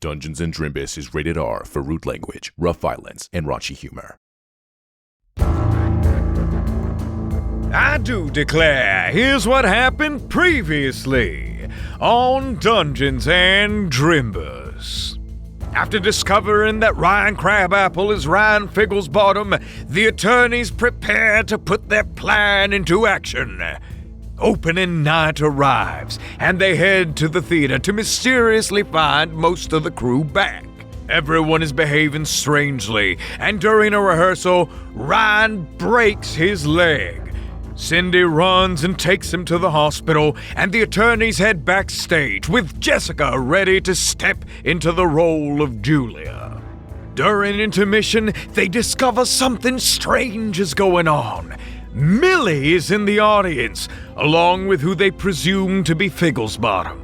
Dungeons & Drimbus is rated R for rude language, rough violence, and raunchy humor. I do declare, here's what happened previously on Dungeons & Drimbus. After discovering that Ryan Crabapple is Ryan Figglesbottom, the attorneys prepare to put their plan into action. Opening night arrives, and they head to the theater to mysteriously find most of the crew back. Everyone is behaving strangely, and during a rehearsal, Ryan breaks his leg. Cindy runs and takes him to the hospital, and the attorneys head backstage with Jessica ready to step into the role of Julia. During intermission, they discover something strange is going on. Millie is in the audience, along with who they presume to be Figglesbottom.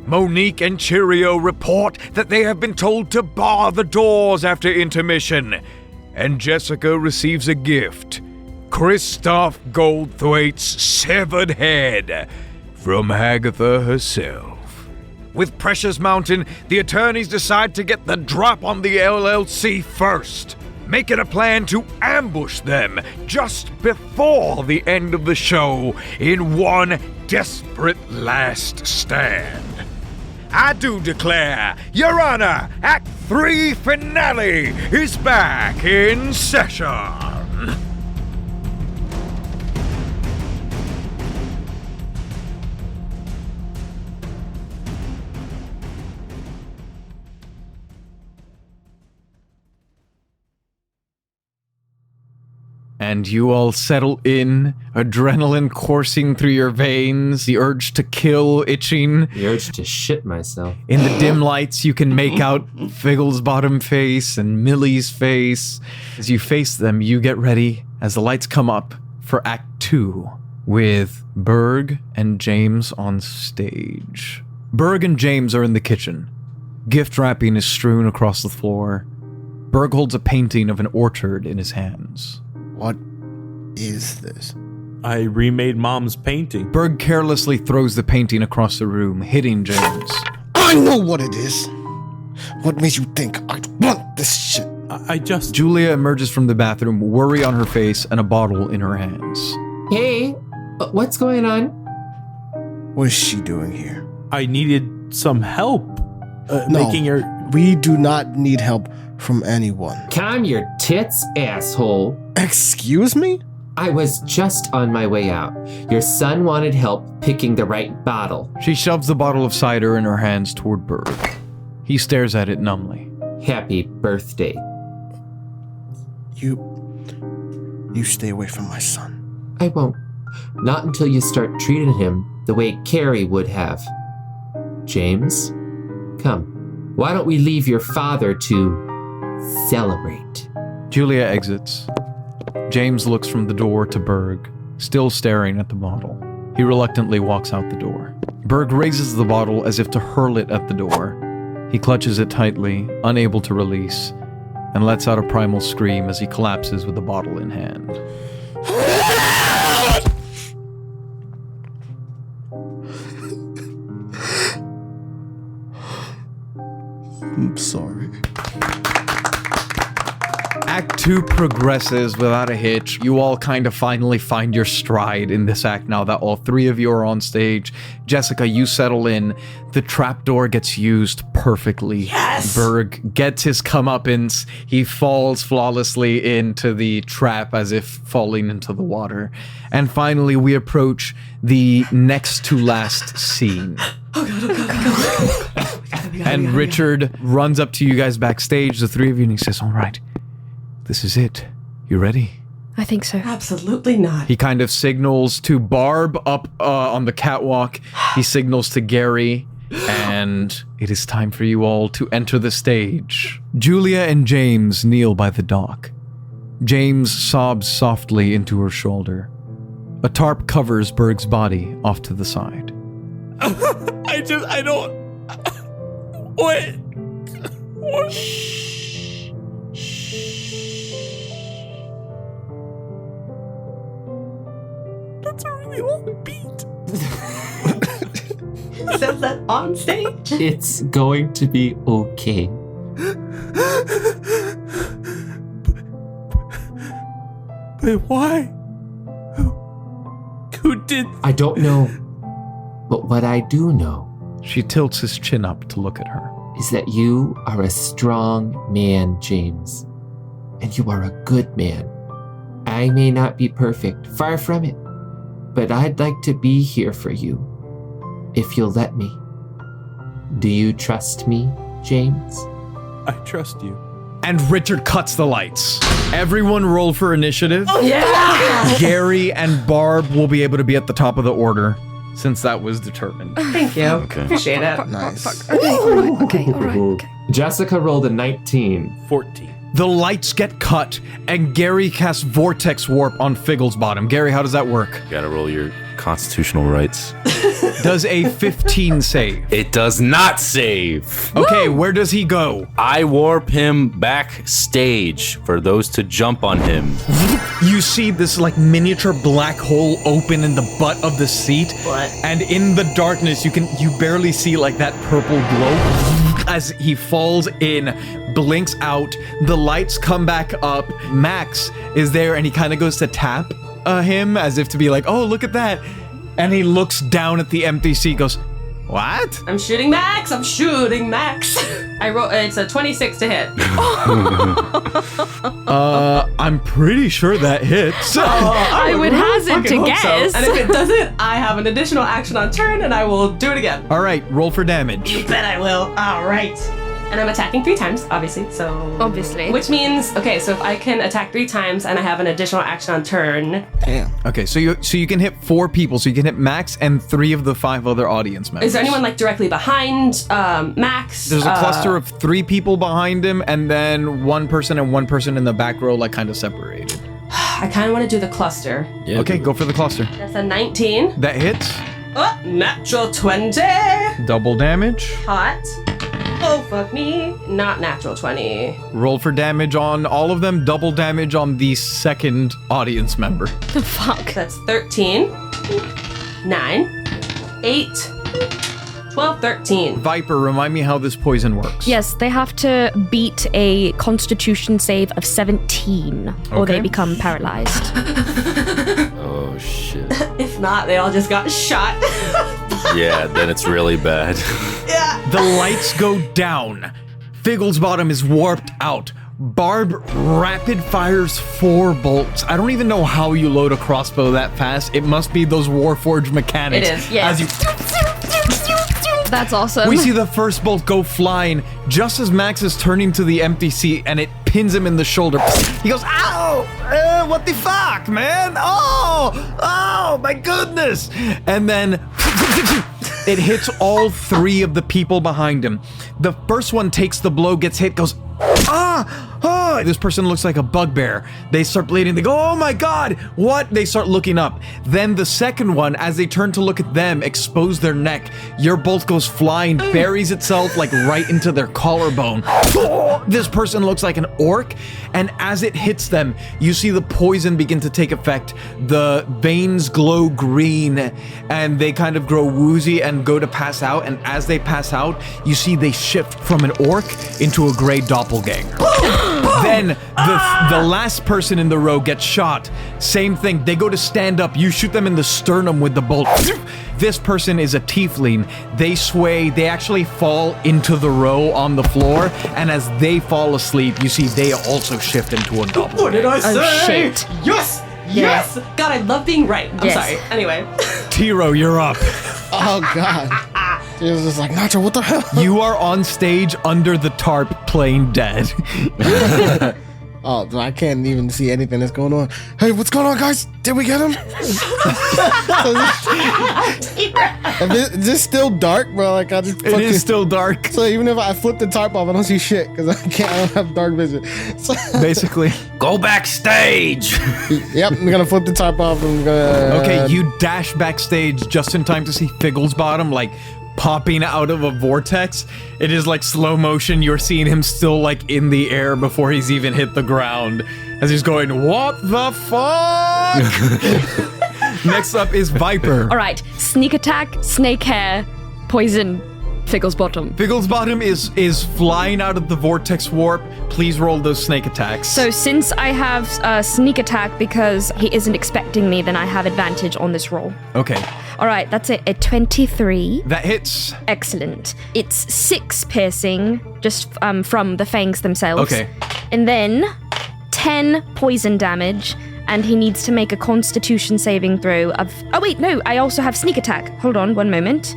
Monique and Cheerio report that they have been told to bar the doors after intermission, and Jessica receives a gift: Christoph Goldthwaite's severed head from Agatha herself. With pressures mounting, the attorneys decide to get the drop on the LLC first, making a plan to ambush them just before the end of the show in one desperate last stand. I do declare, Your Honor, Act 3 finale is back in session. And you all settle in, adrenaline coursing through your veins, the urge to kill itching. The urge to shit myself. In the dim lights, you can make out Figglesbottom face and Millie's face. As you face them, you get ready as the lights come up for Act 2 with Berg and James on stage. Berg and James are in the kitchen. Gift wrapping is strewn across the floor. Berg holds a painting of an orchard in his hands. What is this? I remade Mom's painting. Berg carelessly throws the painting across the room, hitting James. I know what it is! What made you think I'd want this shit? Julia emerges from the bathroom, worry on her face and a bottle in her hands. Hey, what's going on? What is she doing here? I needed some help making her... We do not need help from anyone. Calm your tits, asshole. Excuse me? I was just on my way out. Your son wanted help picking the right bottle. She shoves the bottle of cider in her hands toward Berg. He stares at it numbly. Happy birthday. You stay away from my son. I won't. Not until you start treating him the way Carrie would have. James, come. Why don't we leave your father to celebrate? Julia exits. James looks from the door to Berg, still staring at the bottle. He reluctantly walks out the door. Berg raises the bottle as if to hurl it at the door. He clutches it tightly, unable to release, and lets out a primal scream as he collapses with the bottle in hand. I'm sorry. Act 2 progresses without a hitch. You all kind of finally find your stride in this act now that all three of you are on stage. Jessica, you settle in. The trapdoor gets used perfectly. Yes! Berg gets his comeuppance. He falls flawlessly into the trap as if falling into the water. And finally, we approach the next to last scene. Oh God. And Richard runs up to you guys backstage, the three of you, and he says, all right, this is it. You ready? I think so. Absolutely not. He kind of signals to Barb up on the catwalk. He signals to Gary, and it is time for you all to enter the stage. Julia and James kneel by the dock. James sobs softly into her shoulder. A tarp covers Berg's body off to the side. I don't... What? Shh. That's a really long beat. says that on stage. It's going to be okay. But why? Who did? I don't know. But what I do know She tilts his chin up to look at her. is that you are a strong man, James. And you are a good man. I may not be perfect, far from it. But I'd like to be here for you, if you'll let me. Do you trust me, James? I trust you. And Richard cuts the lights. Everyone roll for initiative. Yeah! Gary and Barb will be able to be at the top of the order since that was determined. Thank you. Appreciate it. Nice. Okay, alright, okay. Jessica rolled a 19. 14. The lights get cut and Gary casts Vortex Warp on Figglesbottom. Gary, how does that work? Gotta roll your constitutional rights. Does a 15 save? It does not save. Okay, where does he go? I warp him backstage for those to jump on him. You see this like miniature black hole open in the butt of the seat. What? And in the darkness, you barely see like that purple glow. As he falls in, blinks out, the lights come back up. Max is there and he kind of goes to tap him as if to be like, oh, look at that. And he looks down at the empty seat, goes, what? I'm shooting Max. I'm shooting Max. I wrote. It's a 26 to hit. I'm pretty sure that hits. I would hazard to guess. And if it doesn't, I have an additional action on turn, and I will do it again. All right, roll for damage. You bet I will. All right. And I'm attacking 3 times, obviously. So Obviously. which means so if I can attack 3 times and I have an additional action on turn. Damn. Okay, so you can hit 4 people, so you can hit Max and 3 of the 5 other audience members. Is there anyone like directly behind Max? There's a cluster of 3 people behind him, and then 1 person and 1 person in the back row, like kind of separated. I kind of want to do the cluster. Yeah, Okay, go for the cluster. That's a 19. That hits. Oh, natural 20. Double damage. Hot. Oh, fuck me. Not natural 20. Roll for damage on all of them. Double damage on the second audience member. The fuck? That's 13. 9. 8. 12, 13. Viper, remind me how this poison works. Yes, they have to beat a constitution save of 17 or Okay. they become paralyzed. Oh, shit. If not, they all just got shot. Yeah, then it's really bad. Yeah. The lights go down. Figglesbottom is warped out. Barb rapid fires 4 bolts. I don't even know how you load a crossbow that fast. It must be those Warforged mechanics. It is, yes. As you That's awesome. We see the first bolt go flying just as Max is turning to the empty seat and it pins him in the shoulder. He goes, ow! What the fuck, man? Oh, my goodness! And then it hits all 3 of the people behind him. The first one takes the blow, gets hit, goes, ah! This person looks like a bugbear. They start bleeding. They go, oh my God, what? They start looking up. Then the second one, as they turn to look at them, expose their neck. Your bolt goes flying, buries itself like right into their collarbone. This person looks like an orc. And as it hits them, you see the poison begin to take effect. The veins glow green and they kind of grow woozy and go to pass out. And as they pass out, you see they shift from an orc into a gray doppelganger. Then the last person in the row gets shot. Same thing. They go to stand up. You shoot them in the sternum with the bolt. This person is a tiefling. They sway. They actually fall into the row on the floor. And as they fall asleep, you see they also shift into a doppelganger. What did I say? Oh, shit. Yes! Yes! God, I love being right. I'm Yes. sorry. Anyway. Tiro, you're up. Oh, God. It was just like, Nacho, what the hell? You are on stage under the tarp playing dead. Oh, I can't even see anything that's going on. Hey, what's going on, guys? Did we get him? Is this still dark, bro? Like, I just It is still dark. So even if I flip the tarp off, I don't see shit because I don't have dark vision. So, Basically. Go backstage! yep, I'm gonna flip the tarp off. I'm gonna. Okay, you dash backstage just in time to see Figglesbottom, like, popping out of a vortex. It is like slow motion. You're seeing him still, like, in the air before he's even hit the ground. As he's going, what the fuck? Next up is Viper. All right, sneak attack, snake hair, poison Figgle's bottom. Figgle's bottom is flying out of the vortex warp. Please roll those snake attacks. So since I have sneak attack because he isn't expecting me, then I have advantage on this roll. Okay. All right, that's it. A 23. That hits. Excellent. It's 6 piercing just from the fangs themselves. Okay. And then 10 poison damage. And he needs to make a constitution saving throw of... Oh, wait, no. I also have sneak attack. Hold on 1 moment.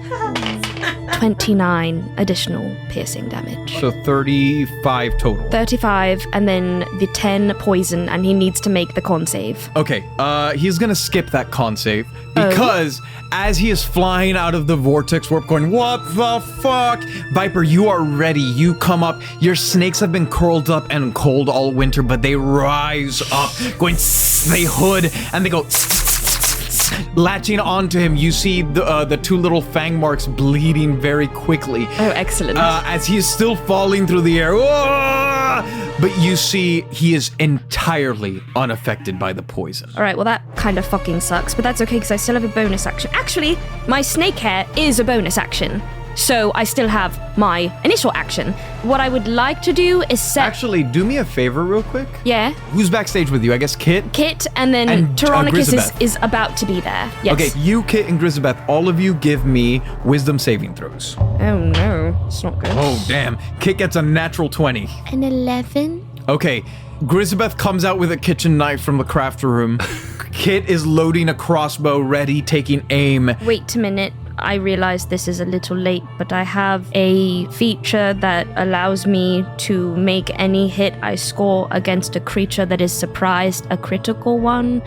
29 additional piercing damage. So 35 total. 35, and then the 10 poison, and he needs to make the con save. Okay, he's gonna skip that con save because as he is flying out of the vortex warp going, what the fuck? Viper, you are ready. You come up. Your snakes have been curled up and cold all winter, but they rise up, going, they hood, and they go, latching onto him. You see the 2 little fang marks bleeding very quickly. Oh, excellent. As he is still falling through the air. But you see he is entirely unaffected by the poison. All right, well, that kind of fucking sucks, but that's okay because I still have a bonus action. Actually, my snake hair is a bonus action. So I still have my initial action. What I would like to do is set... Actually, do me a favor real quick. Yeah? Who's backstage with you? I guess Kit? Kit, and then Teronicus is about to be there. Yes. Okay, you, Kit, and Grisabeth, all of you give me wisdom saving throws. Oh no, it's not good. Oh, damn. Kit gets a natural 20. An 11? Okay, Grisabeth comes out with a kitchen knife from the craft room. Kit is loading a crossbow, ready, taking aim. Wait a minute. I realize this is a little late, but I have a feature that allows me to make any hit I score against a creature that is surprised a critical one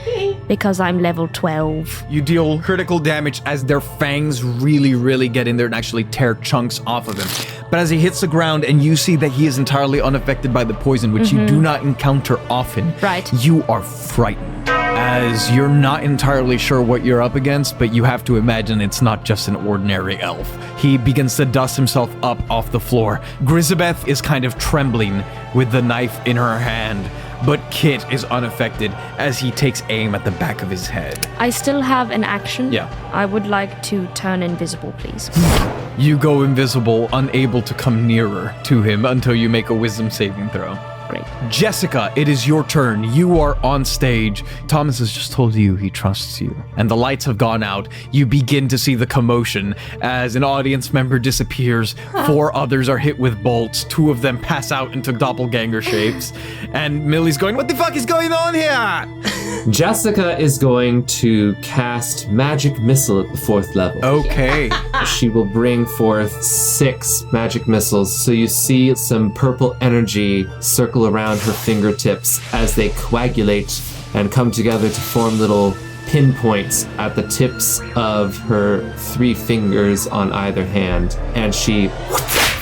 because I'm level 12. You deal critical damage as their fangs really get in there and actually tear chunks off of him. But as he hits the ground and you see that he is entirely unaffected by the poison, which you do not encounter often, right, you are frightened. As you're not entirely sure what you're up against, but you have to imagine it's not just an ordinary elf. He begins to dust himself up off the floor. Grisabeth is kind of trembling with the knife in her hand, but Kit is unaffected as he takes aim at the back of his head. I still have an action. Yeah. I would like to turn invisible, please. You go invisible, unable to come nearer to him until you make a wisdom saving throw. Great. Jessica, it is your turn. You are on stage. Thomas has just told you he trusts you. And the lights have gone out. You begin to see the commotion as an audience member disappears. 4 others are hit with bolts. 2 of them pass out into doppelganger shapes. And Millie's going, what the fuck is going on here? Jessica is going to cast Magic Missile at the 4th level. Okay. She will bring forth 6 magic missiles. So you see some purple energy circle around her fingertips as they coagulate and come together to form little pinpoints at the tips of her 3 fingers on either hand. And she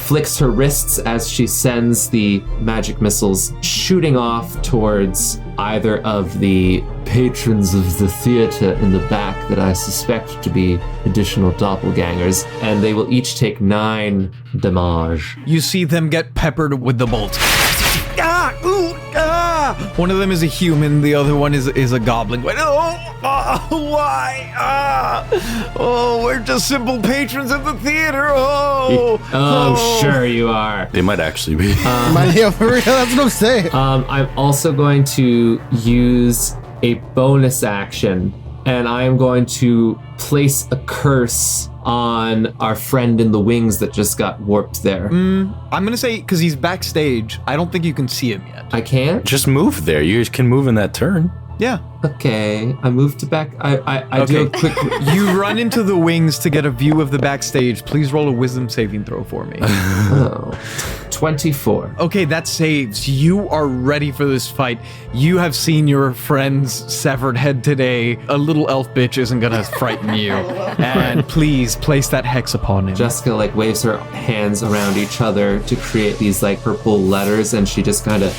flicks her wrists as she sends the magic missiles shooting off towards either of the patrons of the theater in the back that I suspect to be additional doppelgangers, and they will each take 9 damage. You see them get peppered with the bolts. One of them is a human, the other one is a goblin. Why? We're just simple patrons of the theater. Sure you are. They might actually be. Yeah, for real, that's what I'm saying. I'm also going to use a bonus action, and I am going to place a curse on our friend in the wings that just got warped there. I'm gonna say, because he's backstage, I don't think you can see him yet. I can't? Just move there. You can move in that turn. Yeah. Okay, I moved to back. I do a quick. You run into the wings to get a view of the backstage. Please roll a wisdom saving throw for me. 24. Okay, that saves. You are ready for this fight. You have seen your friend's severed head today. A little elf bitch isn't gonna frighten you. And please place that hex upon him. Jessica waves her hands around each other to create these purple letters, and she just kind of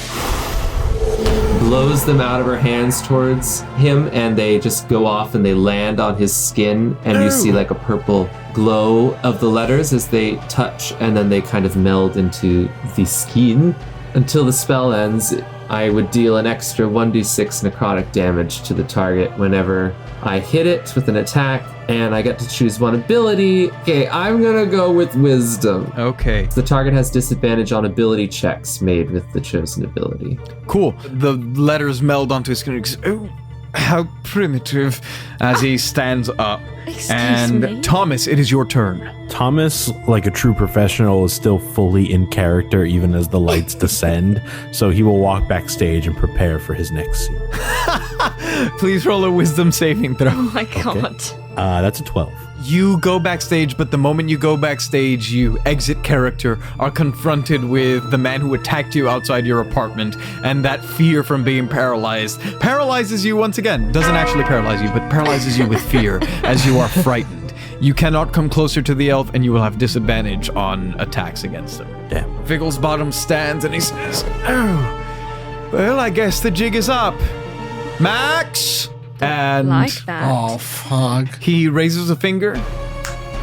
blows them out of her hands towards him, and they just go off and they land on his skin, and you see a purple glow of the letters as they touch, and then they kind of meld into the skin until the spell ends. I would deal an extra 1d6 necrotic damage to the target whenever I hit it with an attack, and I get to choose one ability. Okay, I'm gonna go with Wisdom. Okay. The target has disadvantage on ability checks made with the chosen ability. Cool. The letters meld onto his skin. Oh, how primitive. As he stands up. Excuse me? Thomas, it is your turn. Thomas, like a true professional, is still fully in character even as the lights descend, so he will walk backstage and prepare for his next scene. Please roll a wisdom saving throw. Oh my god. That's a 12. You go backstage, but the moment you go backstage, you exit character, are confronted with the man who attacked you outside your apartment, and that fear from being paralyzed paralyzes you once again. Doesn't actually paralyze you, but paralyzes you with fear as you are frightened. You cannot come closer to the elf, and you will have disadvantage on attacks against him. Damn. Figglesbottom stands and he says, "Oh, well, I guess the jig is up. Max!" And Like that. Oh, fuck. he raises a finger,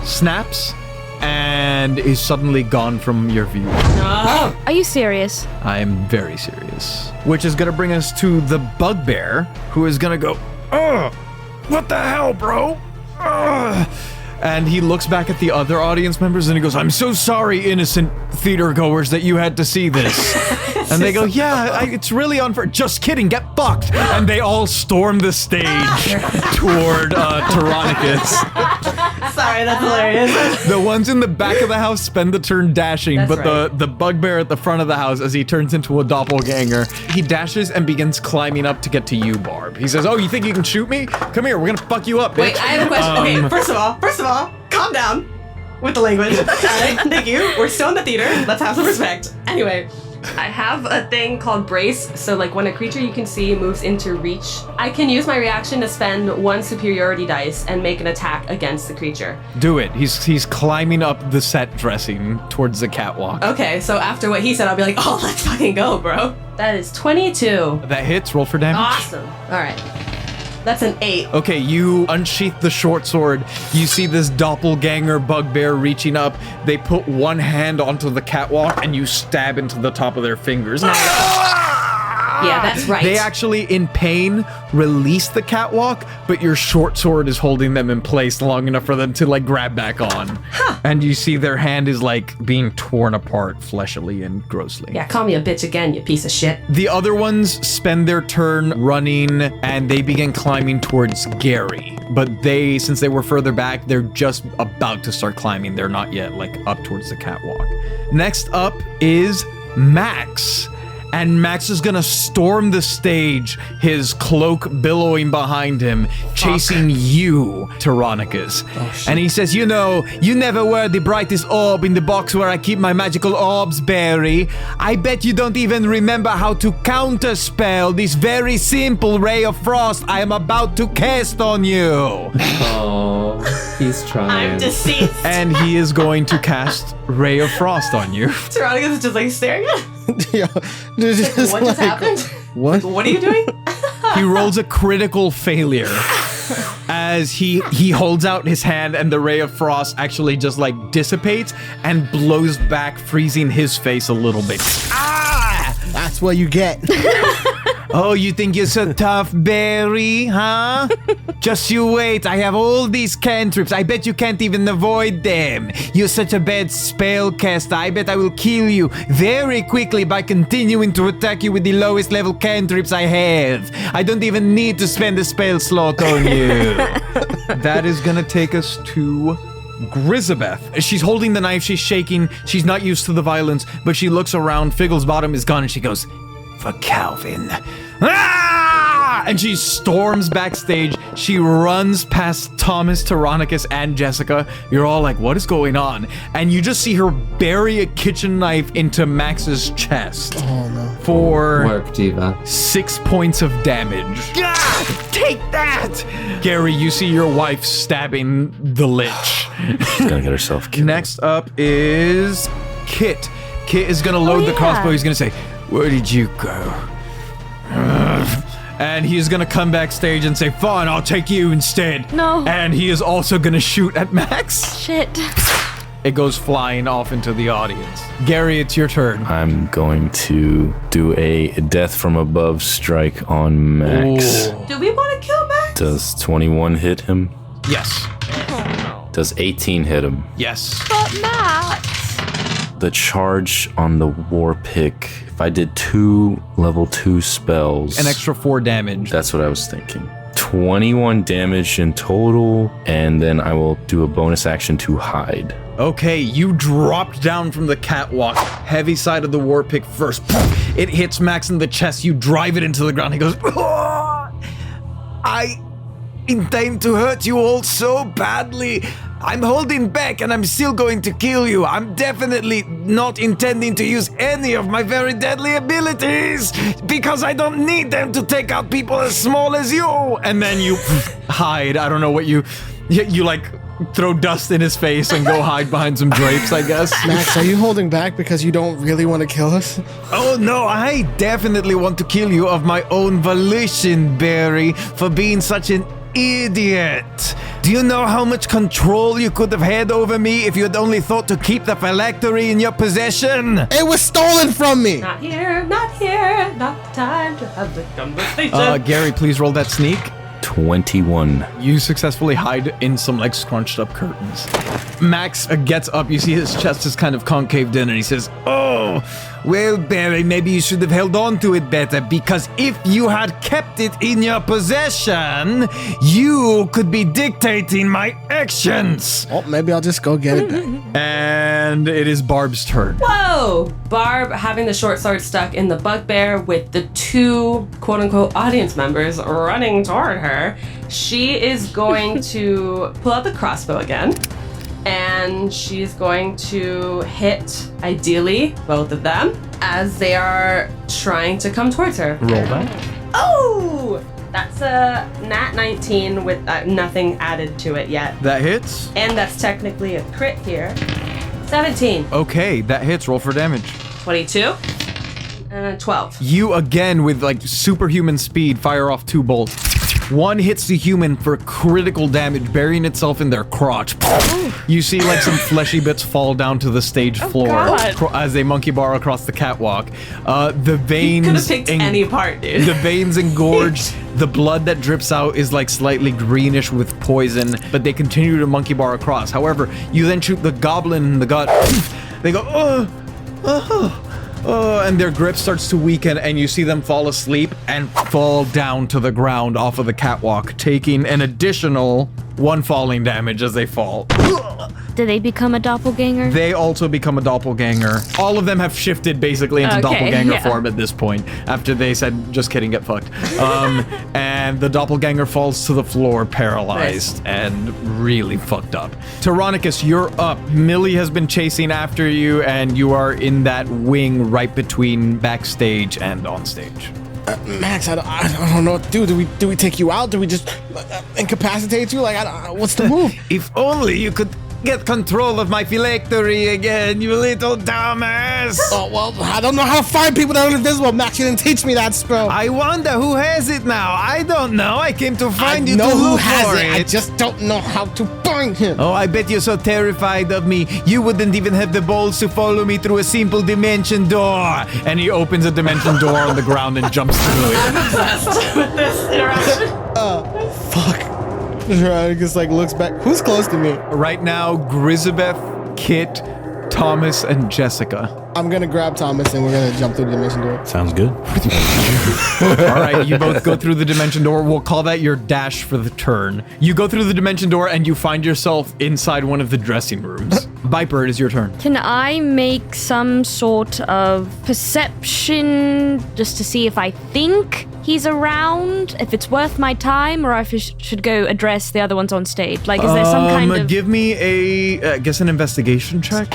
snaps, and is suddenly gone from your view. Are you serious? I am very serious. Which is gonna bring us to the bugbear, who is gonna go, "Ugh! What the hell, bro? Ugh!" And he looks back at the other audience members and he goes, "I'm so sorry, innocent theater goers, that you had to see this." And they go, "Yeah, it's really unfair." "Just kidding, get fucked." And they all storm the stage toward Teronicus. Sorry, that's hilarious. The ones in the back of the house spend the turn dashing, That's but right. the bugbear at the front of the house, as he turns into a doppelganger, he dashes and begins climbing up to get to you, Barb. He says, "Oh, you think you can shoot me? Come here, we're gonna fuck you up, bitch." Wait, I have a question. Okay, first of all, calm down with the language. All right, thank you. We're still in the theater. Let's have some respect. Anyway, I have a thing called Brace. So, like, when a creature you can see moves into reach, I can use my reaction to spend one superiority dice and make an attack against the creature. Do it. He's climbing up the set dressing towards the catwalk. Okay, so after what he said, I'll be like, oh, let's fucking go, bro. That is 22. That hits. Roll for damage. Awesome. All right. That's an 8. Okay, you unsheath the short sword. You see this doppelganger bugbear reaching up. They put one hand onto the catwalk and you stab into the top of their fingers. Yeah, that's right. They actually, in pain, release the catwalk, but your short sword is holding them in place long enough for them to, like, grab back on. And you see their hand is, like, being torn apart fleshily and grossly. Yeah, call me a bitch again, you piece of shit. The other ones spend their turn running, and they begin climbing towards Gary. But they, since they were further back, they're just about to start climbing. They're not yet, like, up towards the catwalk. Next up is Max. And Max is gonna storm the stage, his cloak billowing behind him, chasing you, Teronicus. And he says, "You know, you never were the brightest orb in the box where I keep my magical orbs, Barry. I bet you don't even remember how to counterspell this very simple ray of frost I am about to cast on you." Oh, he's trying. I'm deceased. And he is going to cast Ray of Frost on you. Teronicus is just like staring at him. Yeah. What just happened? What? What are you doing? He rolls a critical failure as he holds out his hand and the ray of frost actually just like dissipates and blows back, freezing his face a little bit. Ah! That's what you get. Oh, you think you're so tough, Barry, huh? Just you wait, I have all these cantrips. I bet you can't even avoid them. You're such a bad spellcaster. I bet I will kill you very quickly by continuing to attack you with the lowest level cantrips I have. I don't even need to spend a spell slot on you. That is gonna take us to Grisabeth. She's holding the knife, she's shaking, she's not used to the violence, but she looks around, Figglesbottom is gone, and she goes, "For Calvin." Ah! And she storms backstage. She runs past Thomas, Teronicus, and Jessica. You're all like, what is going on? And you just see her bury a kitchen knife into Max's chest. Oh, no. For Work, Diva. 6 points of damage. Ah! Take that! Gary, you see your wife stabbing the lich. She's gonna get herself killed. Next up is Kit. Kit is gonna load the crossbow. He's gonna say, "Where did you go?" And he is gonna come backstage and say, "Fine, I'll take you instead." No. And he is also gonna shoot at Max. Shit. it goes flying off into the audience. Gary, it's your turn. I'm going to do a death from above strike on Max. Ooh. Do we want to kill Max? Does 21 hit him? Yes. Does 18 hit him? Yes. But Max. The charge on the war pick, if I did 2 level 2 spells. An extra 4 damage. That's what I was thinking. 21 damage in total, and then I will do a bonus action to hide. Okay, you dropped down from the catwalk. Heavy side of the war pick first. It hits Max in the chest. You drive it into the ground. He goes, "Oh, I intend to hurt you all so badly. I'm holding back and I'm still going to kill you. I'm definitely not intending to use any of my very deadly abilities because I don't need them to take out people as small as you." And then you hide. I don't know what you like throw dust in his face and go hide behind some drapes, I guess. Max, are you holding back because you don't really want to kill us? Oh no, I definitely want to kill you of my own volition, Barry, for being such an idiot. Do you know how much control you could have had over me if you had only thought to keep the phylactery in your possession? It was stolen from me. Not here, not the time to have the conversation. Gary, please roll that sneak. 21. You successfully hide in some like scrunched up curtains. Max gets up. You see his chest is kind of concaved in and he says, "Oh, well, Barry, maybe you should have held on to it better because if you had kept it in your possession, you could be dictating my actions." Oh, maybe I'll just go get it back. And it is Barb's turn. Whoa! Barb having the short sword stuck in the bugbear with the 2 quote-unquote audience members running toward her. She is going to pull out the crossbow again. And she's going to hit, ideally, both of them as they are trying to come towards her. Roll that. Oh! That's a nat 19 with nothing added to it yet. That hits. And that's technically a crit here. 17. Okay, that hits. Roll for damage. 22. And a 12. You again, with like superhuman speed, fire off 2 bolts. One hits the human for critical damage, burying itself in their crotch. You see like some fleshy bits fall down to the stage floor as they monkey bar across the catwalk. The veins... Could have picked any part, dude. The veins engorged. The blood that drips out is like slightly greenish with poison, but they continue to monkey bar across. However, you then shoot the goblin in the gut. They go, and their grip starts to weaken, and you see them fall asleep and fall down to the ground off of the catwalk, taking an additional 1 falling damage as they fall. Do they become a doppelganger? They also become a doppelganger. All of them have shifted basically into doppelganger form at this point, after they said, "Just kidding, get fucked." And the doppelganger falls to the floor, paralyzed and really fucked up. Teronicus, you're up. Millie has been chasing after you, and you are in that wing right between backstage and on stage. Max, I don't know what to do. Do we take you out? Do we just incapacitate you? Like, what's the move? If only you could get control of my phylactery again, you little dumbass. Oh, well, I don't know how to find people that are invisible. Max, you didn't teach me that spell. I wonder who has it now. I don't know. I came to find you to know who look has for it. it. I just don't know how to find him. Oh, I bet you're so terrified of me. You wouldn't even have the balls to follow me through a simple dimension door. And he opens a dimension door on the ground and jumps through it. I'm obsessed with this interaction. Fuck. Teronicus like looks back. Who's close to me? Right now, Grisabeth, Kit, Thomas, and Jessica. I'm gonna grab Thomas and we're gonna jump through the dimension door. Sounds good. All right, you both go through the dimension door. We'll call that your dash for the turn. You go through the dimension door and you find yourself inside one of the dressing rooms. Viper, it is your turn. Can I make some sort of perception just to see if I think he's around, if it's worth my time, or if I should go address the other ones on stage? Like, is there some kind of... Give me I guess an investigation check.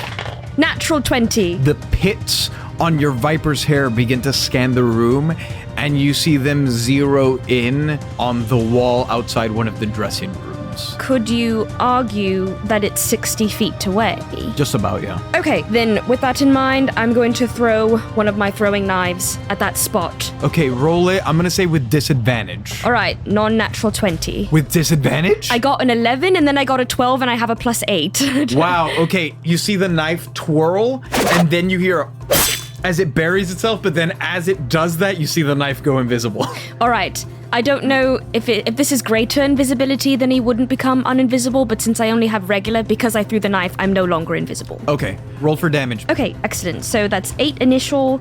Natural 20. The pits on your Viper's hair begin to scan the room, and you see them zero in on the wall outside one of the dressing rooms. distance. Could you argue that it's 60 feet away? Just about, yeah. Okay, then with that in mind, I'm going to throw one of my throwing knives at that spot. Okay, roll it. I'm gonna say with disadvantage. All right, non-natural 20. With disadvantage? I got an 11 and then I got a 12 and I have a +8. Wow, okay. You see the knife twirl and then you hear as it buries itself, but then as it does that, you see the knife go invisible. All right. I don't know if this is greater invisibility, then he wouldn't become uninvisible, but since I only have regular, because I threw the knife, I'm no longer invisible. Okay, roll for damage. Okay, excellent. So that's 8 initial.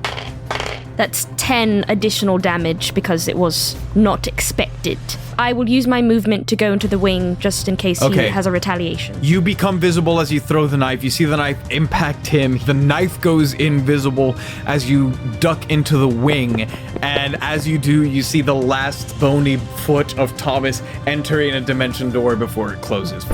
That's 10 additional damage because it was not expected. I will use my movement to go into the wing just in case he has a retaliation. You become visible as you throw the knife. You see the knife impact him. The knife goes invisible as you duck into the wing. And as you do, you see the last bony foot of Thomas entering a dimension door before it closes.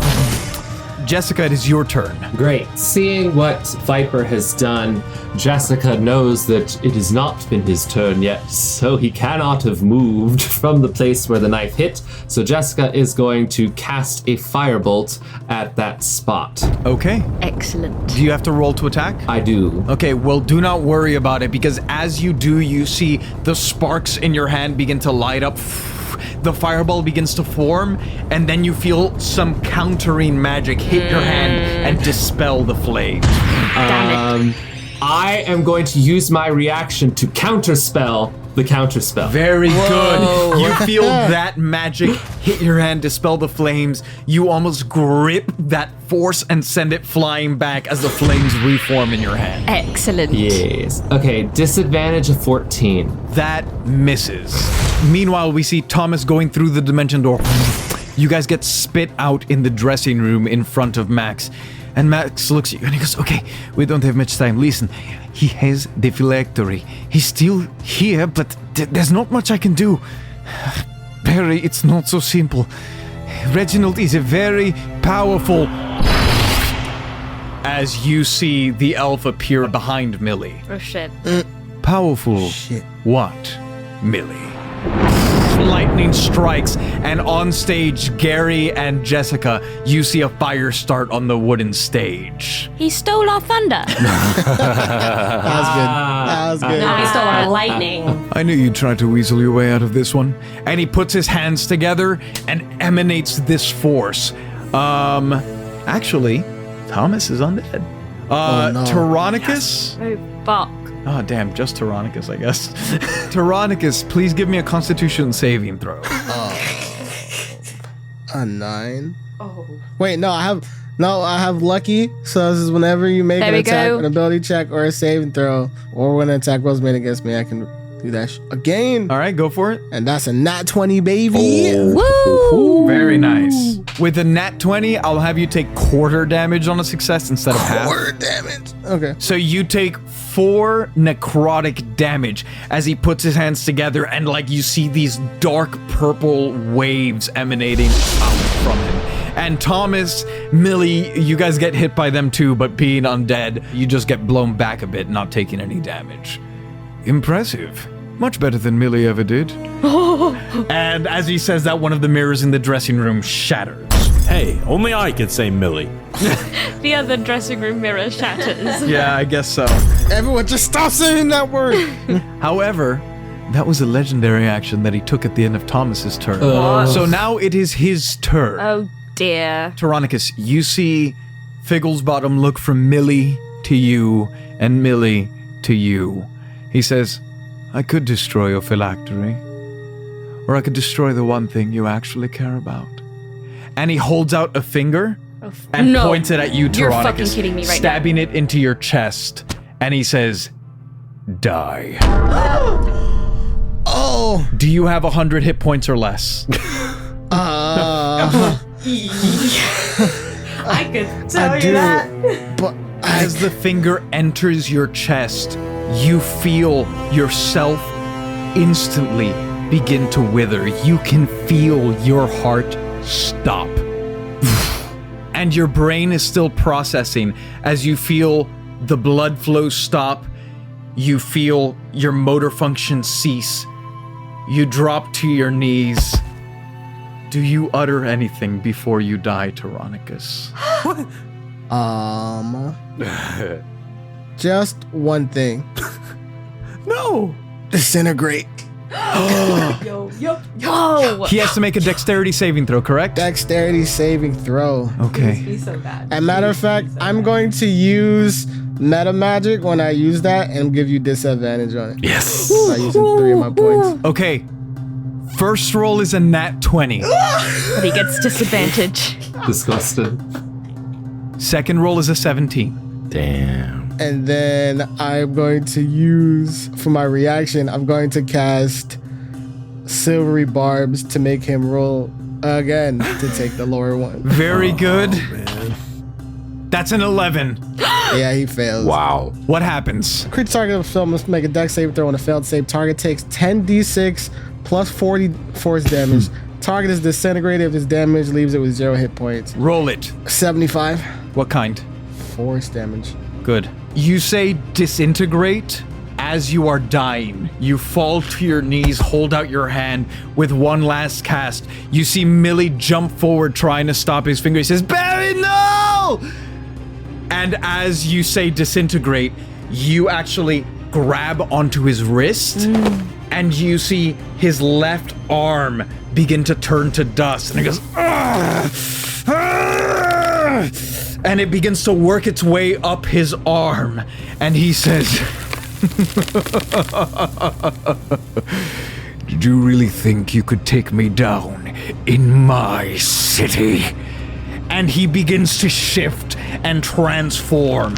Jessica, it is your turn. Great. Seeing what Viper has done, Jessica knows that it has not been his turn yet, so he cannot have moved from the place where the knife hit. So Jessica is going to cast a firebolt at that spot. Okay. Excellent. Do you have to roll to attack? I do. Okay, well, do not worry about it, because as you do, you see the sparks in your hand begin to light up. The fireball begins to form, and then you feel some countering magic hit your hand and dispel the flame. Damn it. I am going to use my reaction to counterspell the counterspell. Very good. You feel that magic hit your hand, dispel the flames. You almost grip that force and send it flying back as the flames reform in your hand. Excellent. Yes. Okay, disadvantage of 14. That misses. Meanwhile, we see Thomas going through the dimension door. You guys get spit out in the dressing room in front of Max. And Max looks at you and he goes, okay, we don't have much time. Listen, he has the phylactery. He's still here, but there's not much I can do. Perry, it's not so simple. Reginald is a very powerful... As you see the elf appear behind Millie. Oh, shit. Powerful. Shit. What, Millie? Lightning strikes, and on stage, Gary and Jessica, you see a fire start on the wooden stage. He stole our thunder. That was good. No, he stole our lightning. I knew you'd try to weasel your way out of this one. And he puts his hands together and emanates this force. Actually, Thomas is undead. no. Teronicus? Oh, fuck. Oh, damn, just Teronicus, I guess. Teronicus, please give me a Constitution saving throw. A 9. Oh. Wait, no, I have lucky. So this is whenever you make an attack, an ability check, or a saving throw, or when an attack rolls made against me, I can do that again. All right, go for it. And that's a nat 20, baby. Woo! Very nice. With a nat 20, I'll have you take quarter damage on a success instead of half. Quarter damage. Okay. So you take 4 necrotic damage as he puts his hands together, and like you see these dark purple waves emanating out from him. And Thomas, Millie, you guys get hit by them too, but being undead, you just get blown back a bit, not taking any damage. Impressive. Much better than Millie ever did. And as he says that, one of the mirrors in the dressing room shatters. Hey, only I could say Millie. The other dressing room mirror shatters. Yeah, I guess so. Everyone just stop saying that word. However, that was a legendary action that he took at the end of Thomas's turn. So now it is his turn. Oh, dear. Teronicus, you see Figglesbottom look from Millie to you and Millie to you. He says, I could destroy your phylactery, or I could destroy the one thing you actually care about. And he holds out a finger and points it at you, Teronicus. You're fucking kidding me right stabbing it into your chest. And he says, die. Oh. Do you have 100 hit points or less? I could tell you that. But as the finger enters your chest, you feel yourself instantly begin to wither. You can feel your heart stop. And your brain is still processing as you feel the blood flow stop. You feel your motor function cease. You drop to your knees. Do you utter anything before you die, Teronicus? Just one thing. No. Disintegrate. Whoa! He has to make a dexterity saving throw, correct? Dexterity saving throw. Okay. He's so bad. As a matter of fact, I'm going to use meta magic when I use that and give you disadvantage on it. Yes. By using 3 of my points. Okay. First roll is a nat 20. But he gets disadvantage. Disgusted. Second roll is a 17. Damn. And then I'm going to use, for my reaction, I'm going to cast Silvery Barbs to make him roll again to take the lower one. Very good. Man. That's an 11. Yeah, he fails. Wow. What happens? Creature target of the film must make a dex save throw on a failed save. Target takes 10d6 plus 40 force damage. Target is disintegrated if his damage leaves it with 0 hit points. Roll it. 75 What kind? force damage. Good. You say disintegrate as you are dying. You fall to your knees, hold out your hand with one last cast. You see Millie jump forward trying to stop his finger. He says, Barry, no! And as you say disintegrate, you actually grab onto his wrist and you see his left arm begin to turn to dust. And he goes, "Ugh! Ugh!" And it begins to work its way up his arm. And he says, Did you really think you could take me down in my city? And he begins to shift and transform.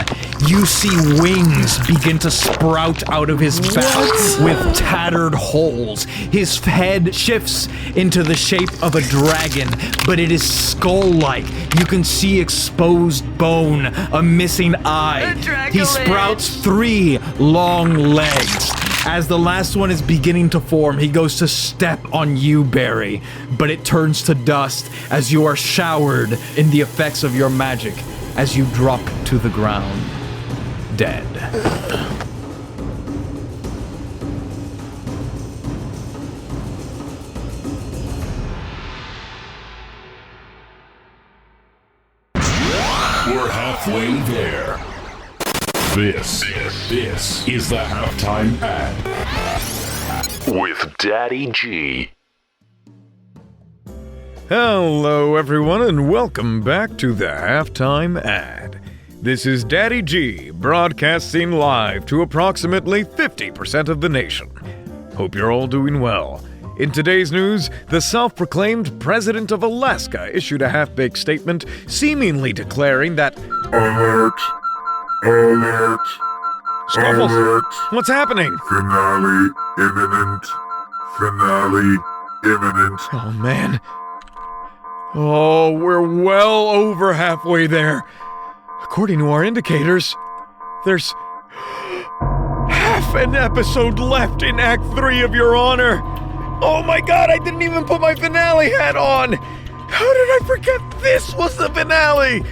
You see wings begin to sprout out of his back with tattered holes. His head shifts into the shape of a dragon, but it is skull-like. You can see exposed bone, a missing eye. He sprouts 3 long legs. As the last one is beginning to form, he goes to step on you, Barry, but it turns to dust as you are showered in the effects of your magic as you drop to the ground, dead. We're halfway there. This is the halftime ad with Daddy G. Hello, everyone, and welcome back to the halftime ad. This is Daddy G, broadcasting live to approximately 50% of the nation. Hope you're all doing well. In today's news, the self-proclaimed president of Alaska issued a half-baked statement seemingly declaring that Alert! Alert! Scuffles, Alert! what's happening? Finale imminent! Finale imminent! Oh, man. Oh, we're well over halfway there. According to our indicators, there's half an episode left in Act 3 of Your Honor. Oh my god, I didn't even put my finale hat on! How did I forget this was the finale?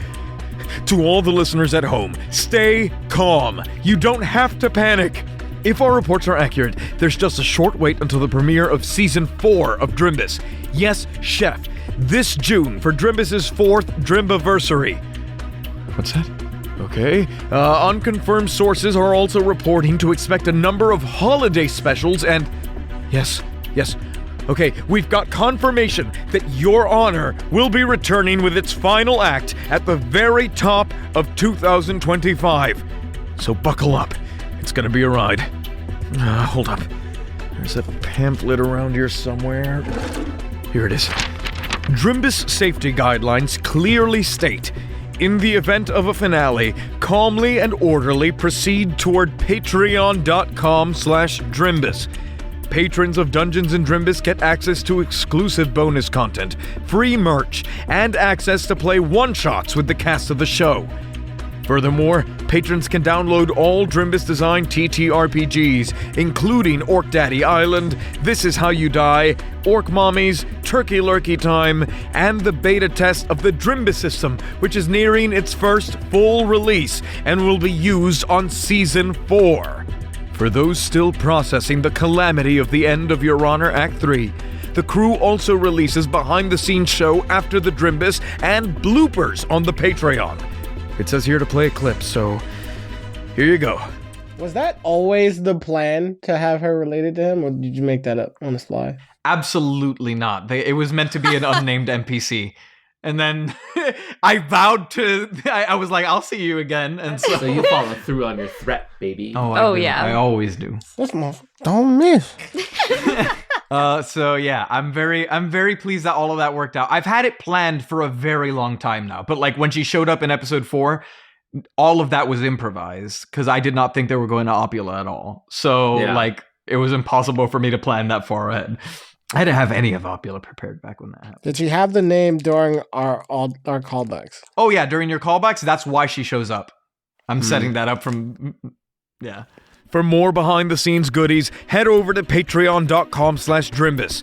To all the listeners at home, stay calm. You don't have to panic. If our reports are accurate, there's just a short wait until the premiere of Season 4 of Drimbus. Yes, Chef, this June for Drimbus' 4th Drimbiversary. What's that? Okay. Unconfirmed sources are also reporting to expect a number of holiday specials and... Yes. Okay, we've got confirmation that Your Honor will be returning with its final act at the very top of 2025. So buckle up. It's gonna be a ride. Hold up. There's a pamphlet around here somewhere. Here it is. Drimbus safety guidelines clearly state, in the event of a finale, calmly and orderly proceed toward patreon.com/Drimbus. Patrons of Dungeons & Drimbus get access to exclusive bonus content, free merch, and access to play one-shots with the cast of the show. Furthermore, patrons can download all Drimbus-designed TTRPGs, including Orc Daddy Island, This Is How You Die, Orc Mommies, Turkey Lurkey Time, and the beta test of the Drimbus system, which is nearing its first full release and will be used on Season 4. For those still processing the calamity of the end of Your Honor Act 3, the crew also releases behind-the-scenes show after the Drimbus and bloopers on the Patreon. It says here to play a clip, so here you go. Was that always the plan to have her related to him, or did you make that up on the fly? Absolutely not. It was meant to be an unnamed NPC. And then I vowed to, I was like, I'll see you again. And So you follow through on your threat, baby. Oh, yeah. I always do. This motherfucker don't miss. So yeah, I'm very pleased that all of that worked out. I've had it planned for a very long time now, but like when she showed up in episode 4, all of that was improvised because I did not think they were going to Opula at all. So like it was impossible for me to plan that far ahead. I didn't have any of Opula prepared back when that happened. Did she have the name during our callbacks? Oh yeah, during your callbacks, that's why she shows up. I'm setting that up from, yeah. For more behind-the-scenes goodies, head over to patreon.com/Drimbus.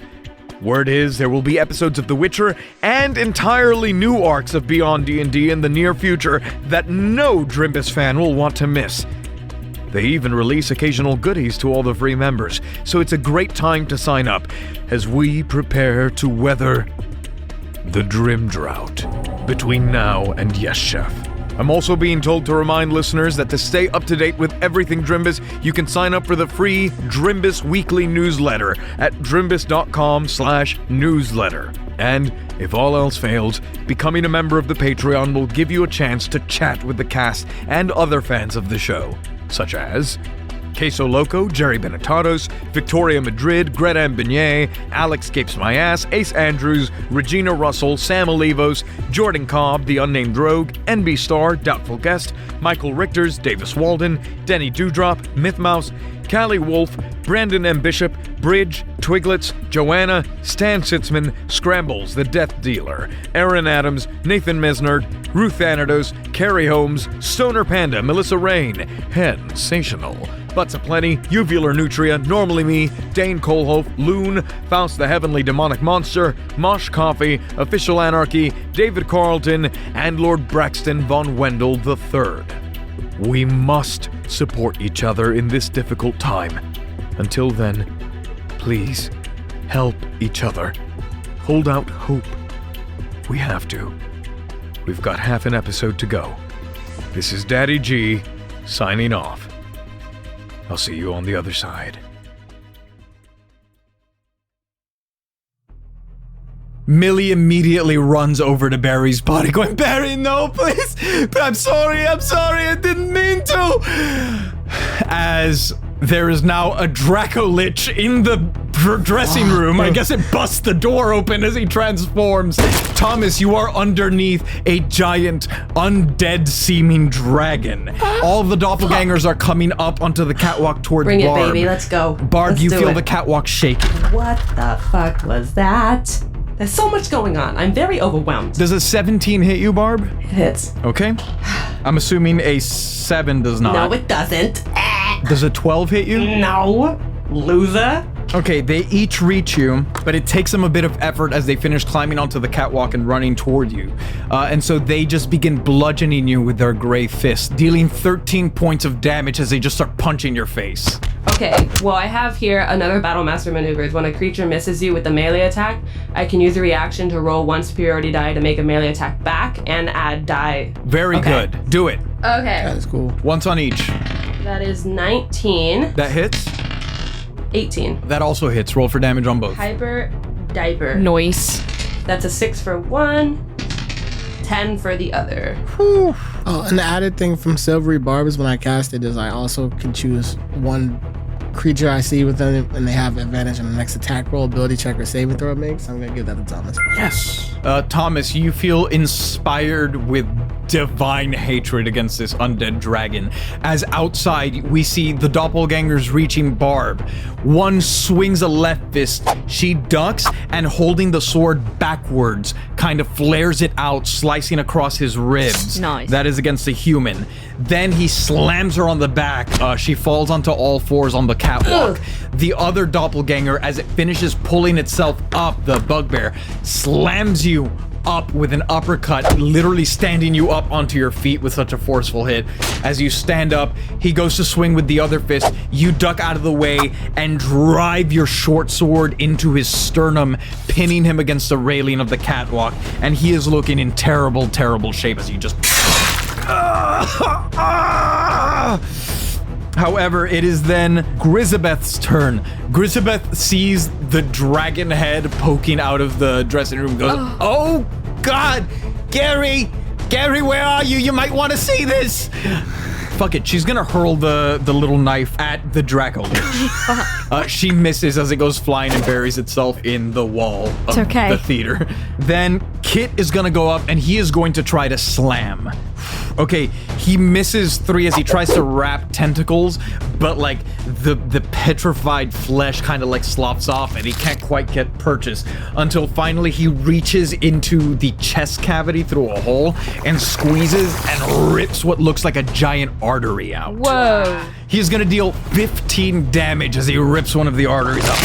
Word is there will be episodes of The Witcher and entirely new arcs of Beyond D&D in the near future that no Drimbus fan will want to miss. They even release occasional goodies to all the free members, so it's a great time to sign up as we prepare to weather the Drim Drought between now and Yes Chef. I'm also being told to remind listeners that to stay up to date with everything Drimbus, you can sign up for the free Drimbus weekly newsletter at drimbus.com/newsletter. And if all else fails, becoming a member of the Patreon will give you a chance to chat with the cast and other fans of the show, such as Queso Loco, Jerry Benetatos, Victoria Madrid, Greta and Beignet, Alex Capes My Ass, Ace Andrews, Regina Russell, Sam Olivos, Jordan Cobb, The Unnamed Rogue, NB Star, Doubtful Guest, Michael Richters, Davis Walden, Denny Dewdrop, Mythmouse, Callie Wolf, Brandon M. Bishop, Bridge, Twiglets, Joanna, Stan Sitzman, Scrambles, The Death Dealer, Aaron Adams, Nathan Mesnard, Ruth Thanatos, Carrie Holmes, Stoner Panda, Melissa Rain, Hensational, Butts Aplenty, Uvular Nutria, Normally Me, Dane Kohlhoff, Loon, Faust the Heavenly Demonic Monster, Mosh Coffee, Official Anarchy, David Carlton, and Lord Braxton von Wendell III. We must support each other in this difficult time. Until then, please help each other. Hold out hope. We have to. We've got half an episode to go. This is Daddy G, signing off. I'll see you on the other side. Millie immediately runs over to Barry's body going, Barry, no, please. I'm sorry, I didn't mean to. As there is now a Draco-Lich in the dressing room. I guess it busts the door open as he transforms. Thomas, you are underneath a giant, undead-seeming dragon. All the doppelgangers are coming up onto the catwalk towards Bring Barb. it, baby. Let's go. Barb, Let's you do feel it. the catwalk shaking. What the fuck was that? There's so much going on. I'm very overwhelmed. Does a 17 hit you, Barb? It hits. Okay. I'm assuming a 7 does not. No, it doesn't. Does a 12 hit you? No. Loser. Okay, they each reach you, but it takes them a bit of effort as they finish climbing onto the catwalk and running toward you. And so they just begin bludgeoning you with their gray fists, dealing 13 points of damage as they just start punching your face. Okay, well, I have here another Battle Master maneuvers. When a creature misses you with a melee attack, I can use a reaction to roll one superiority die to make a melee attack back and add die. Very good. Do it. Okay. That is cool. Once on each. That is 19. That hits. 18. That also hits. Roll for damage on both. Hyper diaper. Noise. That's a 6 for one, 10 for the other. Oh, and the added thing from Silvery Barb is when I cast it is I also can choose one creature I see with them and they have advantage on the next attack roll, ability check, or saving throw it makes. So I'm gonna give that to Thomas. Yes. Thomas, you feel inspired with divine hatred against this undead dragon. As outside, we see the doppelgangers reaching Barb. One swings a left fist. She ducks and holding the sword backwards, kind of flares it out, slicing across his ribs. Nice. That is against a human. Then he slams her on the back. She falls onto all fours on the catwalk. The other doppelganger, as it finishes pulling itself up, the bugbear, slams you up with an uppercut, literally standing you up onto your feet with such a forceful hit. As you stand up, he goes to swing with the other fist. You duck out of the way and drive your short sword into his sternum, pinning him against the railing of the catwalk, and he is looking in terrible, terrible shape as you just... However, it is then Grisabeth's turn. Grisabeth sees the dragon head poking out of the dressing room and goes, oh God, Gary, where are you? You might want to see this. Fuck it, she's gonna hurl the little knife at the Draco Lich. She misses as it goes flying and buries itself in the wall of the theater. Then Kit is gonna go up and he is going to try to slam. Okay, he misses 3 as he tries to wrap tentacles, but like the petrified flesh kind of like sloughs off and he can't quite get purchase until finally he reaches into the chest cavity through a hole and squeezes and rips what looks like a giant artery out. Whoa. He's gonna deal 15 damage as he rips one of the arteries out.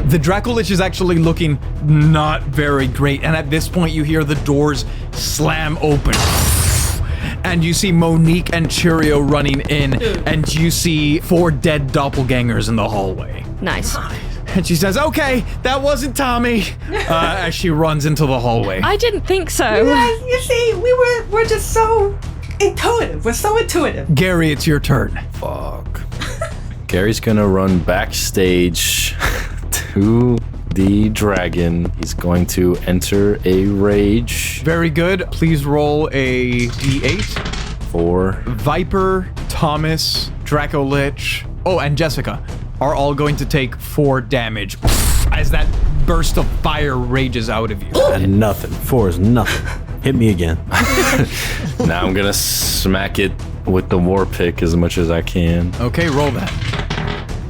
The Dracolich is actually looking not very great, and at this point you hear the doors slam open. And you see Monique and Cheerio running in, and you see 4 dead doppelgangers in the hallway. Nice. And she says, okay, that wasn't Tommy, as she runs into the hallway. I didn't think so. You guys, you see, we're just so intuitive. We're so intuitive. Gary, it's your turn. Fuck. Gary's gonna run backstage to the dragon. He's going to enter a rage. Very good. Please roll a d8. 4. Viper, Thomas, Draco Lich, and Jessica are all going to take 4 damage as that burst of fire rages out of you. And nothing. 4 is nothing. Hit me again. Now I'm gonna smack it with the war pick as much as I can. Okay, roll that.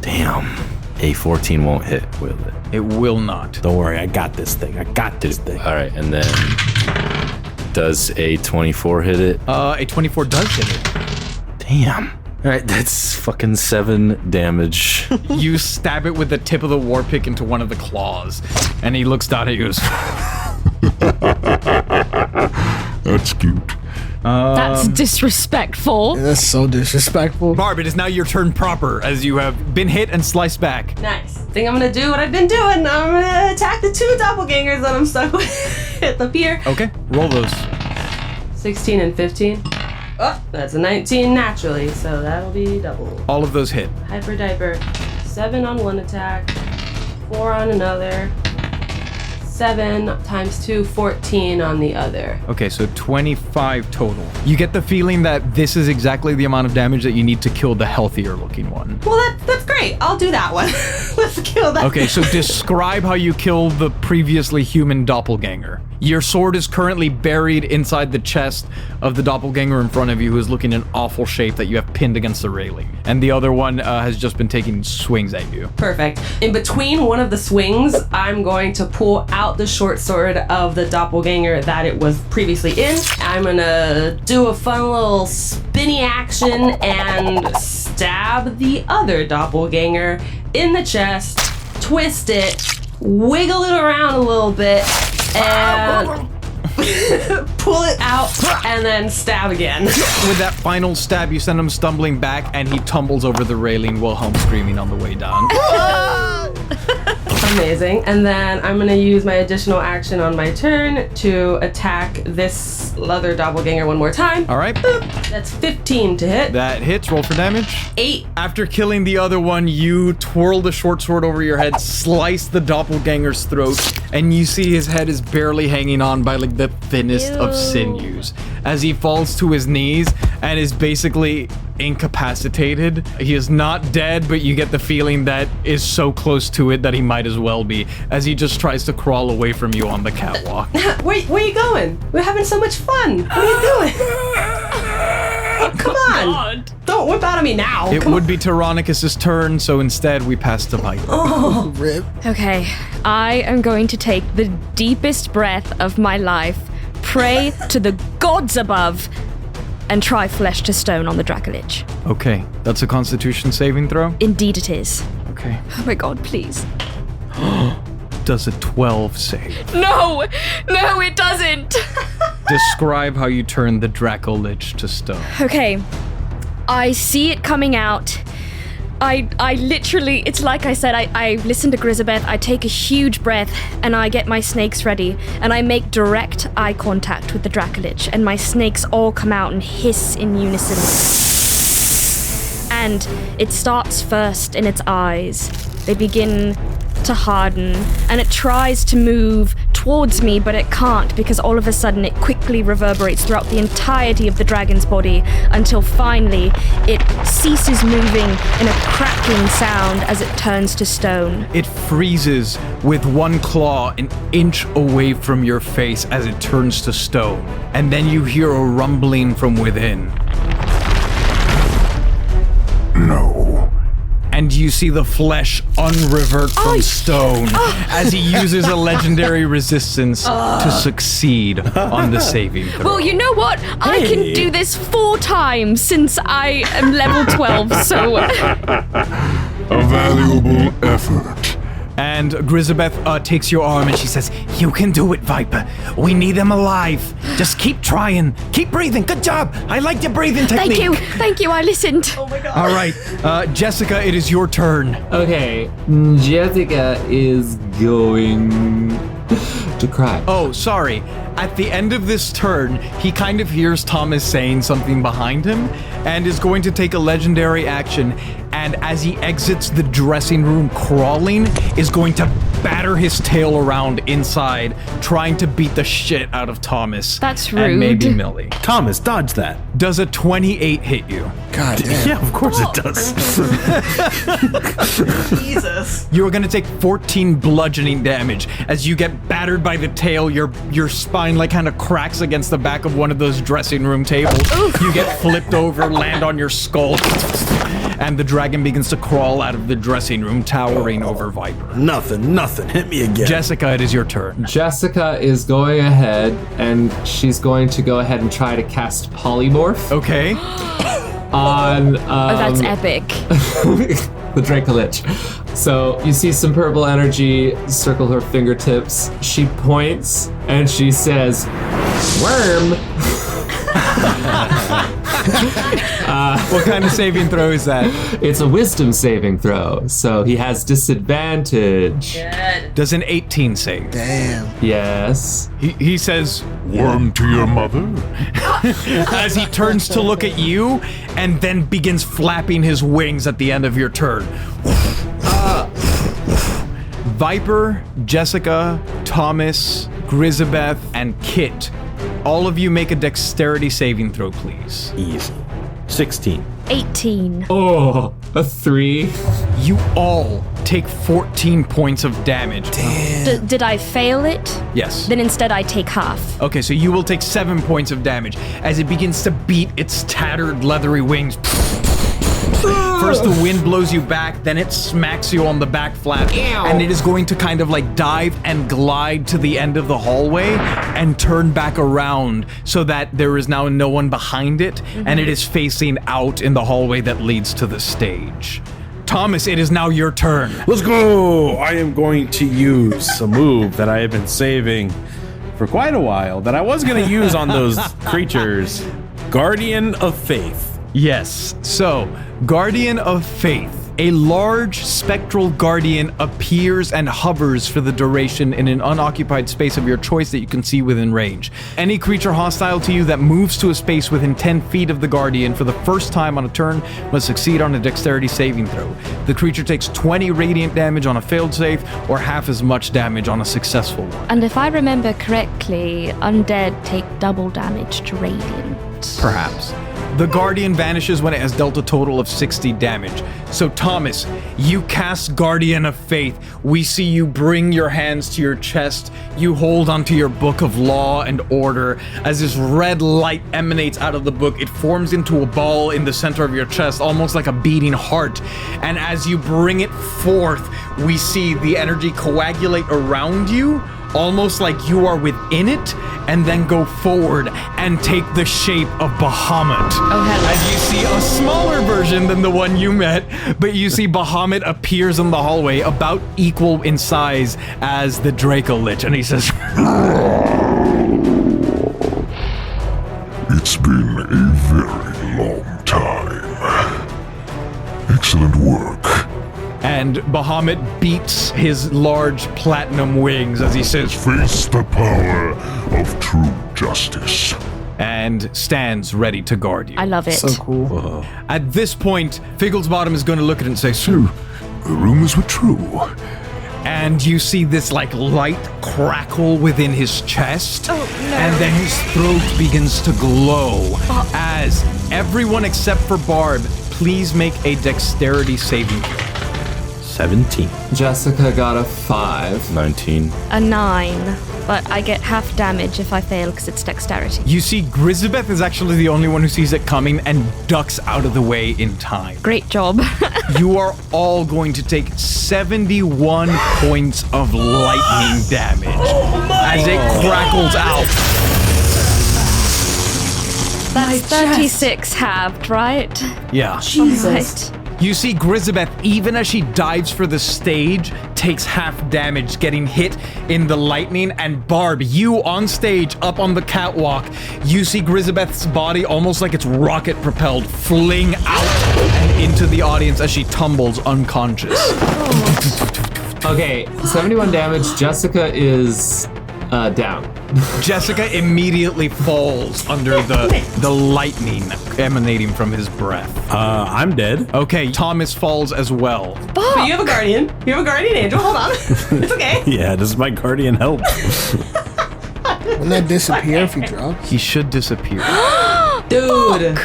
Damn. A 14 won't hit, will it? It will not. Don't worry, I got this thing. All right, and then does a 24 hit it? A 24 does hit it. Damn. All right, that's fucking 7 damage. You stab it with the tip of the war pick into one of the claws, and he looks down at you and goes, That's cute. That's disrespectful. That's so disrespectful. Barb, it is now your turn proper as you have been hit and sliced back. Nice. I think I'm gonna do what I've been doing. I'm gonna attack the 2 doppelgangers that I'm stuck with at the pier. Okay, roll those. 16 and 15. Oh, that's a 19 naturally, so that'll be double. All of those hit. Hyper diaper. 7 on one attack, 4 on another, 7 times 2, 14 on the other. Okay, so 25 total. You get the feeling that this is exactly the amount of damage that you need to kill the healthier looking one. Well, that's great. I'll do that one. Let's kill that. Okay, so describe how you kill the previously human doppelganger. Your sword is currently buried inside the chest of the doppelganger in front of you, who is looking in awful shape that you have pinned against the railing. And the other one has just been taking swings at you. Perfect. In between one of the swings, I'm going to pull out the short sword of the doppelganger that it was previously in. I'm gonna do a fun little spinny action and stab the other doppelganger in the chest, twist it, wiggle it around a little bit, and pull it out, and then stab again. With that final stab, you send him stumbling back, and he tumbles over the railing, Wilhelm screaming on the way down. Amazing. And then I'm gonna use my additional action on my turn to attack this other doppelganger one more time. All right. Boop. That's 15 to hit. That hits. Roll for damage. 8. After killing the other one, you twirl the short sword over your head, slice the doppelganger's throat, and you see his head is barely hanging on by like the thinnest of sinews as he falls to his knees and is basically incapacitated. He is not dead, but you get the feeling that is so close to it that he might as well be, as he just tries to crawl away from you on the catwalk. Where you going? We're having so much fun. What are you doing? Come on. God. Don't whip out of me now. It would be Teronicus' turn, so instead we pass to Viper. Oh, rip. Okay, I am going to take the deepest breath of my life, pray to the gods above, and try flesh to stone on the Dracolich. Okay, that's a Constitution saving throw? Indeed it is. Okay. Oh my god, please. does a 12 save. No, it doesn't. Describe how you turn the Draco Lich to stone. Okay, I see it coming out. I literally, it's like I said, I listen to Grisabeth, I take a huge breath, and I get my snakes ready, and I make direct eye contact with the Dracolich, and my snakes all come out and hiss in unison. And it starts first in its eyes. They begin to harden, and it tries to move towards me, but it can't, because all of a sudden it quickly reverberates throughout the entirety of the dragon's body until finally it ceases moving in a cracking sound as it turns to stone. It freezes with one claw an inch away from your face as it turns to stone, and then you hear a rumbling from within. No. And you see the flesh unrevert from stone as he uses a legendary resistance to succeed on the saving throw. Well, you know what? I can do this 4 times since I am level 12, so... A valuable effort. And Grisabeth takes your arm and she says, "You can do it, Viper. We need them alive. Just keep trying. Keep breathing. Good job. I like your breathing technique." Thank you, I listened. Oh my god. All right, Jessica, it is your turn. Okay, Jessica is going to cry. Oh, sorry. At the end of this turn, he kind of hears Thomas saying something behind him and is going to take a legendary action. And as he exits the dressing room crawling, is going to batter his tail around inside, trying to beat the shit out of Thomas. That's rude. And maybe Millie. Thomas, dodge that. Does a 28 hit you? God damn. Yeah, of course it does. Jesus. You're gonna take 14 bludgeoning damage as you get battered by the tail. Your spine like kind of cracks against the back of one of those dressing room tables. You get flipped over, land on your skull, and the dragon begins to crawl out of the dressing room, towering over Viper. Nothing. Hit me again. Jessica, it is your turn. Jessica is going ahead, and she's going to go ahead and try to cast Polymorph Okay. on Oh, that's epic. the Dracolich. So you see some purple energy circle her fingertips. She points and she says, "Worm." What kind of saving throw is that? It's a wisdom saving throw, so he has disadvantage. Does an 18 save? Damn. Yes. He says, Worm to your mother? as he turns to look at you and then begins flapping his wings at the end of your turn. Viper, Jessica, Thomas, Grisabeth, and Kit. All of you make a dexterity saving throw, please. Easy. 16. 18. Oh, a 3. You all take 14 points of damage. Did I fail it? Yes. Then instead I take half. Okay, so you will take 7 points of damage as it begins to beat its tattered leathery wings. First the wind blows you back, then it smacks you on the back flap, and it is going to kind of like dive and glide to the end of the hallway and turn back around so that there is now no one behind it, and it is facing out in the hallway that leads to the stage. Thomas, it is now your turn. Let's go! I am going to use a move that I have been saving for quite a while that I was going to use on those creatures. Guardian of Faith. Yes, so, Guardian of Faith. A large spectral guardian appears and hovers for the duration in an unoccupied space of your choice that you can see within range. Any creature hostile to you that moves to a space within 10 feet of the guardian for the first time on a turn must succeed on a dexterity saving throw. The creature takes 20 radiant damage on a failed save or half as much damage on a successful one. And if I remember correctly, undead take double damage to radiant. Perhaps. The Guardian vanishes when it has dealt a total of 60 damage. So Thomas, you cast Guardian of Faith. We see you bring your hands to your chest. You hold onto your book of law and order. As this red light emanates out of the book, it forms into a ball in the center of your chest, almost like a beating heart. And as you bring it forth, we see the energy coagulate around you, almost like you are within it, and then go forward and take the shape of Bahamut. Oh, hell. As you see a smaller version than the one you met, but you see Bahamut appears in the hallway about equal in size as the Draco Lich, and he says, It's been a very long time. Excellent work. and Bahamut beats his large platinum wings as he says, Face the power of true justice. and stands ready to guard you. I love it. So cool. At this point, Figglesbottom is going to look at it and say, So, the rumors were true. and you see this like light crackle within his chest, and then his throat begins to glow as everyone except for Barb, please make a dexterity saving throw. 17. Jessica got a 5. 19. A 9, but I get half damage if I fail because it's dexterity. You see Grisabeth is actually the only one who sees it coming and ducks out of the way in time. Great job. You are all going to take 71 points of lightning damage as it crackles out. That's 36 halved, right? Yeah. Jesus. Right. You see Grisabeth, even as she dives for the stage, takes half damage getting hit in the lightning. And Barb, you on stage, up on the catwalk, you see Grisabeth's body almost like it's rocket propelled, fling out and into the audience as she tumbles unconscious. Okay, 71 damage. Jessica is down. Jessica immediately falls under the lightning emanating from his breath. I'm dead. Okay, Thomas falls as well. But you have a guardian. You have a guardian angel. Hold on. It's okay. Yeah, does my guardian help? Wouldn't that disappear if you drop? He should disappear. Dude.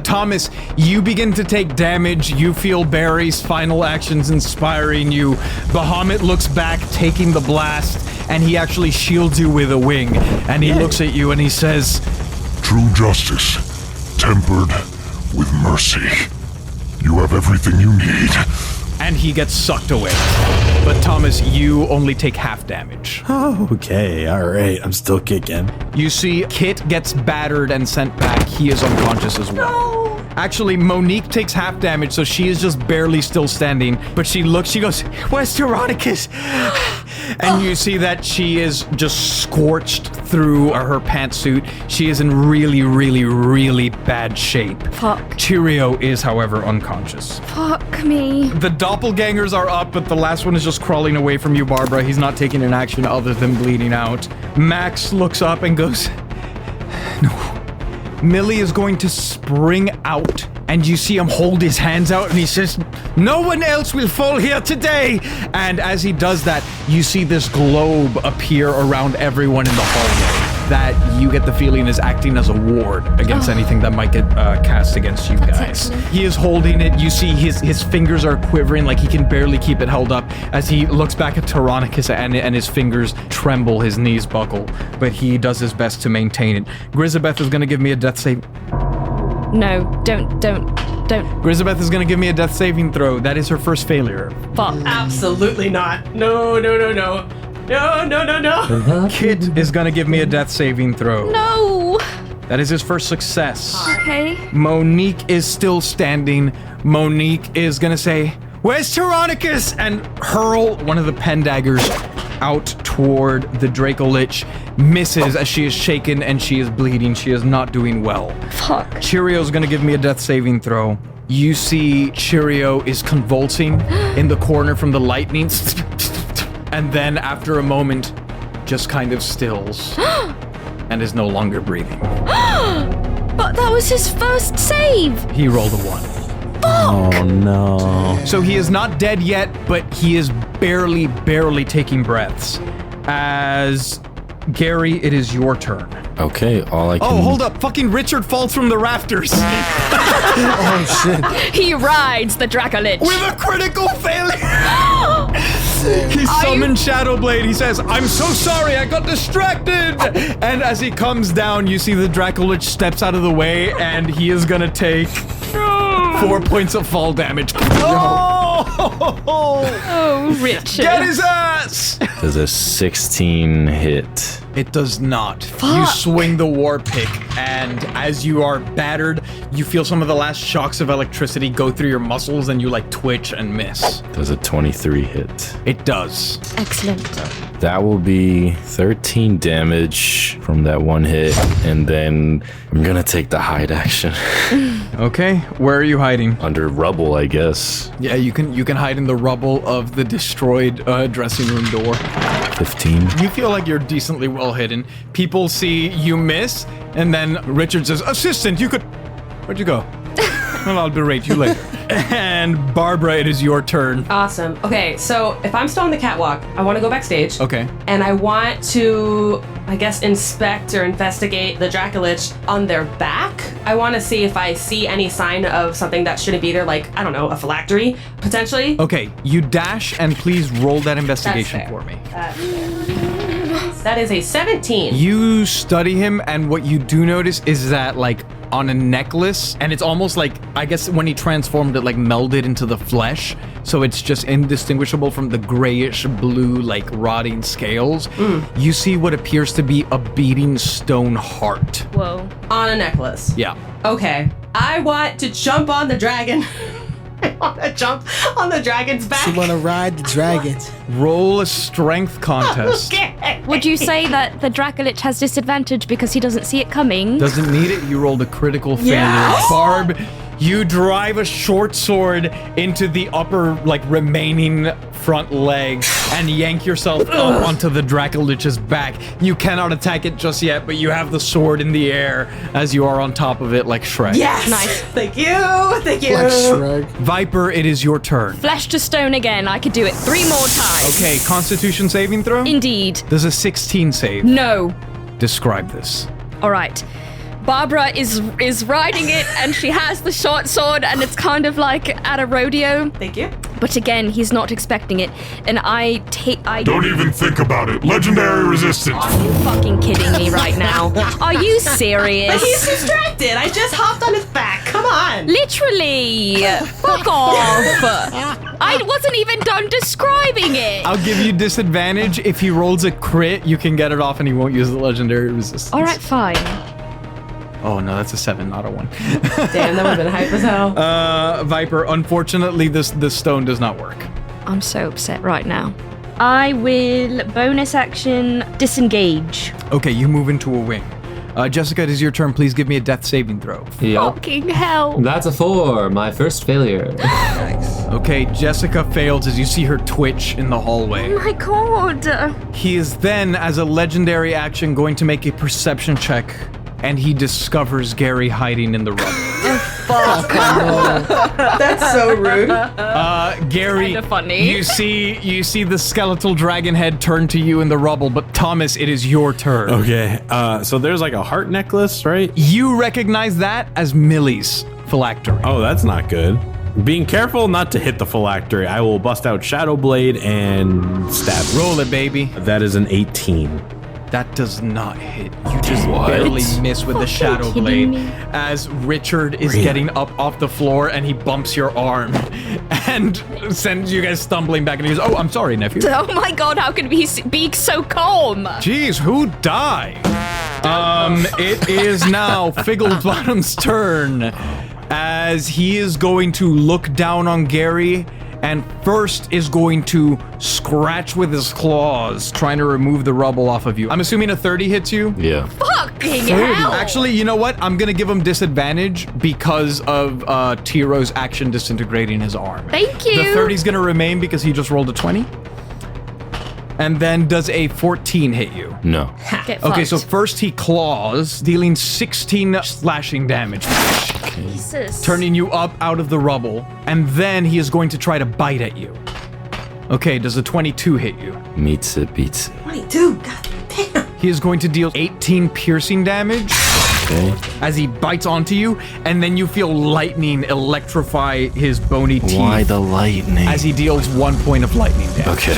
Thomas, you begin to take damage. You feel Barry's final actions inspiring you. Bahamut looks back, taking the blast, and he actually shields you with a wing. And he looks at you and he says, True justice, tempered with mercy. You have everything you need. and he gets sucked away. But Thomas, you only take half damage. Oh, okay, all right. I'm still kicking. You see Kit gets battered and sent back. He is unconscious as well. Actually, Monique takes half damage, so she is just barely still standing. But she looks, she goes, "Where's Teronicus?" And you see that she is just scorched through her pantsuit. She is in really, really, really bad shape. Fuck. Cheerio is, however, unconscious. Fuck me. The doppelgangers are up, but the last one is just crawling away from you, Barbara. He's not taking an action other than bleeding out. Max looks up and goes, "No." Millie is going to spring out, and you see him hold his hands out, and he says, "No one else will fall here today." And as he does that, you see this globe appear around everyone in the hallway that you get the feeling is acting as a ward against anything that might get cast against you guys. excellent. He is holding it. You see his fingers are quivering, like he can barely keep it held up as he looks back at Teronicus, and his fingers tremble, his knees buckle, but he does his best to maintain it. Grisabeth is going to give me a death save. No, don't. Grisabeth is going to give me a death saving throw. That is her first failure. Fuck. Absolutely not. No. Kit is going to give me a death saving throw. No. That is his first success. Okay. Monique is still standing. Monique is going to say, "Where's Teronicus?" and hurl one of the pen daggers out toward the Draco Lich. Misses as she is shaken and she is bleeding. She is not doing well. Fuck. Cheerio's going to give me a death saving throw. You see Cheerio is convulsing in the corner from the lightning. And then after a moment, just kind of stills and is no longer breathing. But that was his first save. He rolled a 1. Oh, no. So he is not dead yet, but he is barely taking breaths. As Gary, it is your turn. Okay, all I can... Oh, hold up. Fucking Richard falls from the rafters Oh shit. He rides the Dracolich. with a critical failure. He summons Shadowblade. He says, "I'm so sorry, I got distracted." And as he comes down, you see the Dracolich steps out of the way, and he is gonna take 4 points of fall damage. Oh! Oh, Richard. Get his ass! Does a 16 hit? It does not. You swing the war pick, and as you are battered, you feel some of the last shocks of electricity go through your muscles, and you like twitch and miss. Does a 23 hit? It does. Excellent. That will be 13 damage from that one hit, and then I'm gonna take the hide action. Okay, where are you hiding? Under rubble, I guess. Yeah, you can hide in the rubble of the destroyed dressing room door. 15. You feel like you're decently well hidden. People see you miss, and then Richard says, "Assistant, you could." Where'd you go? Well, I'll berate you later. And Barbara, it is your turn. Awesome. Okay, so if I'm still on the catwalk, I want to go backstage. Okay. And I want to, I guess, inspect or investigate the Dracolich on their back. I want to see if I see any sign of something that shouldn't be there, like, I don't know, a phylactery, potentially. Okay, you dash, and please roll that investigation That's fair. for me. That is a 17. You study him, and what you do notice is that, like, on a necklace, and it's almost like, I guess when he transformed it, like, melded into the flesh, so it's just indistinguishable from the grayish blue, like, rotting scales. You see what appears to be a beating stone heart. Whoa. On a necklace. Yeah. Okay. I want to jump on the dragon. I want to jump on the dragon's back. You want to ride the dragon. Roll a strength contest. Okay. Would you say that the Dracolich has disadvantage because he doesn't see it coming? Doesn't need it. You rolled a critical failure. Yes! Barb, you drive a short sword into the upper, like, remaining front leg and yank yourself up onto the Dracolich's back. You cannot attack it just yet, but you have the sword in the air as you are on top of it like Shrek. Yes. Nice. Thank you. Thank you. Like Shrek. Viper, it is your turn. Flesh to stone again. I could do it 3 more times. Okay, Constitution saving throw? Indeed. Does a 16 save? No. Describe this. All right. Barbara is riding it, and she has the short sword, and it's kind of like at a rodeo. Thank you. But again, he's not expecting it, and I Don't even think about it. Legendary resistance. Are you fucking kidding me right now? Are you serious? He's distracted. I just hopped on his back. Come on. Literally. Fuck off. I wasn't even done describing it. I'll give you disadvantage. If he rolls a crit, you can get it off and he won't use the legendary resistance. All right, fine. Oh, no, that's a 7, not a 1. Damn, that would have been hype as hell. Viper, unfortunately, this stone does not work. I'm so upset right now. I will bonus action disengage. Okay, you move into a wing. Jessica, it is your turn. Please give me a death saving throw. Yep. Fucking hell. That's a 4, my first failure. Okay, Jessica fails as you see her twitch in the hallway. Oh my god. He is then, as a legendary action, going to make a perception check, and he discovers Gary hiding in the rubble. That's so rude. Gary, Kinda funny. you see the skeletal dragon head turn to you in the rubble, but Thomas, it is your turn. Okay, so there's like a heart necklace, right? You recognize that as Millie's phylactery. Oh, that's not good. Being careful not to hit the phylactery, I will bust out Shadow Blade and stab. Roll it, baby. That is an 18. That does not hit. You just barely miss with the Shadow kidding Blade me? as Richard is getting up off the floor and he bumps your arm and sends you guys stumbling back and he goes, "Oh, I'm sorry, nephew." Oh my god, how can he be so calm? Jeez, who died? It is now Figglebottom's turn as he is going to look down on Gary and first is going to scratch with his claws, trying to remove the rubble off of you. I'm assuming a 30 hits you? Yeah. Fucking hell. Actually, you know what? I'm gonna give him disadvantage because of Tiro's action disintegrating his arm. Thank you. The 30's gonna remain because he just rolled a 20. And then does a 14 hit you? No. Get Okay, so fucked. first he claws, dealing 16 slashing damage, Jesus. turning you up out of the rubble, and then he is going to try to bite at you. Okay, does a 22 hit you? Meets it, beats it. 22. God damn. He is going to deal 18 piercing damage Okay. as he bites onto you, and then you feel lightning electrify his bony teeth Why the lightning? as he deals 1 point of lightning damage. Okay.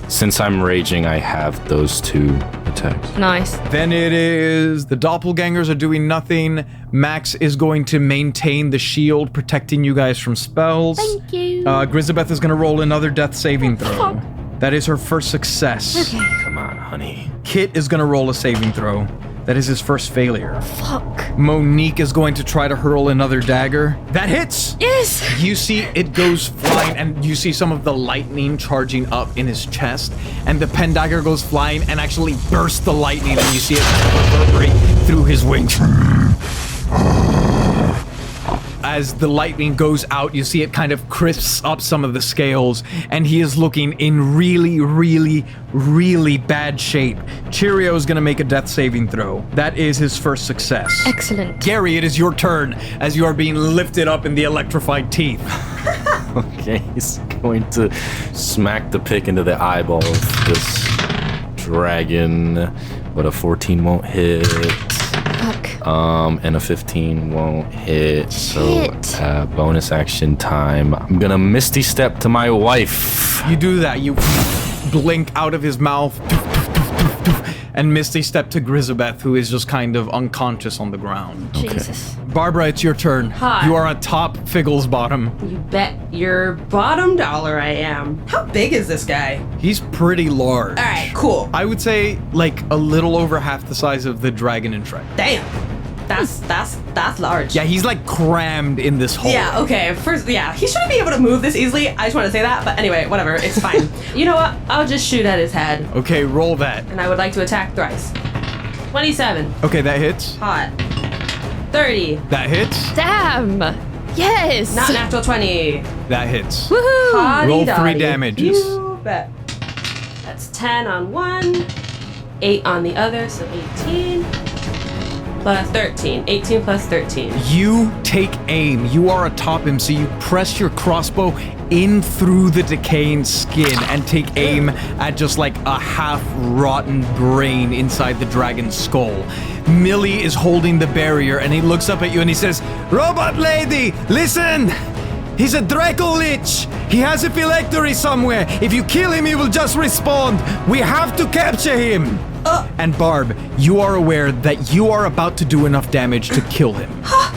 Since I'm raging, I have those 2 attacks. Nice. Then it is the doppelgangers are doing nothing. Max is going to maintain the shield, protecting you guys from spells. Thank you. Grisabeth is going to roll another death saving throw. That is her first success. Okay. Come on, honey. Kit is going to roll a saving throw. That is his first failure. Fuck. Monique is going to try to hurl another dagger. That hits! Yes! You see it goes flying, and you see some of the lightning charging up in his chest, and the pen dagger goes flying and actually bursts the lightning, and you see it reverberate through his wings. As the lightning goes out, you see it kind of crisps up some of the scales, and he is looking in really, really, really bad shape. Cheerio is going to make a death saving throw. That is his first success. Excellent. Gary, it is your turn as you are being lifted up in the electrified teeth. Okay, he's going to smack the pick into the eyeball of this dragon, but a 14 won't hit. Fuck. And a 15 won't hit. Shit. So, bonus action time. I'm gonna Misty Step to my wife. You do that. You blink out of his mouth and Misty step to Grisabeth, who is just kind of unconscious on the ground. Jesus. Barbara, it's your turn. Hi. You are atop Figgle's bottom. You bet your bottom dollar I am. How big is this guy? He's pretty large. All right, cool. I would say like a little over half the size of the dragon in Shrek. Damn. That's large. Yeah, he's like crammed in this hole. Yeah, okay. First, yeah, he shouldn't be able to move this easily. I just want to say that. But anyway, whatever. It's fine. You know what? I'll just shoot at his head. Okay, roll that. And I would like to attack thrice. 27. Okay, that hits. Hot. 30. That hits. Damn. Yes. Not natural 20. That hits. Woohoo. Hotty Roll 3 dotty. damages. You bet. That's 10 on one, 8 on the other, so 18. Plus 13. 18 plus 13. You take aim. You are atop him, so you press your crossbow in through the decaying skin and take aim at just like a half-rotten brain inside the dragon's skull. Millie is holding the barrier, and he looks up at you and he says, "Robot lady, listen! He's a Draco Lich! He has a phylactery somewhere! If you kill him, he will just respawn! We have to capture him!" And Barb, you are aware that you are about to do enough damage to kill him.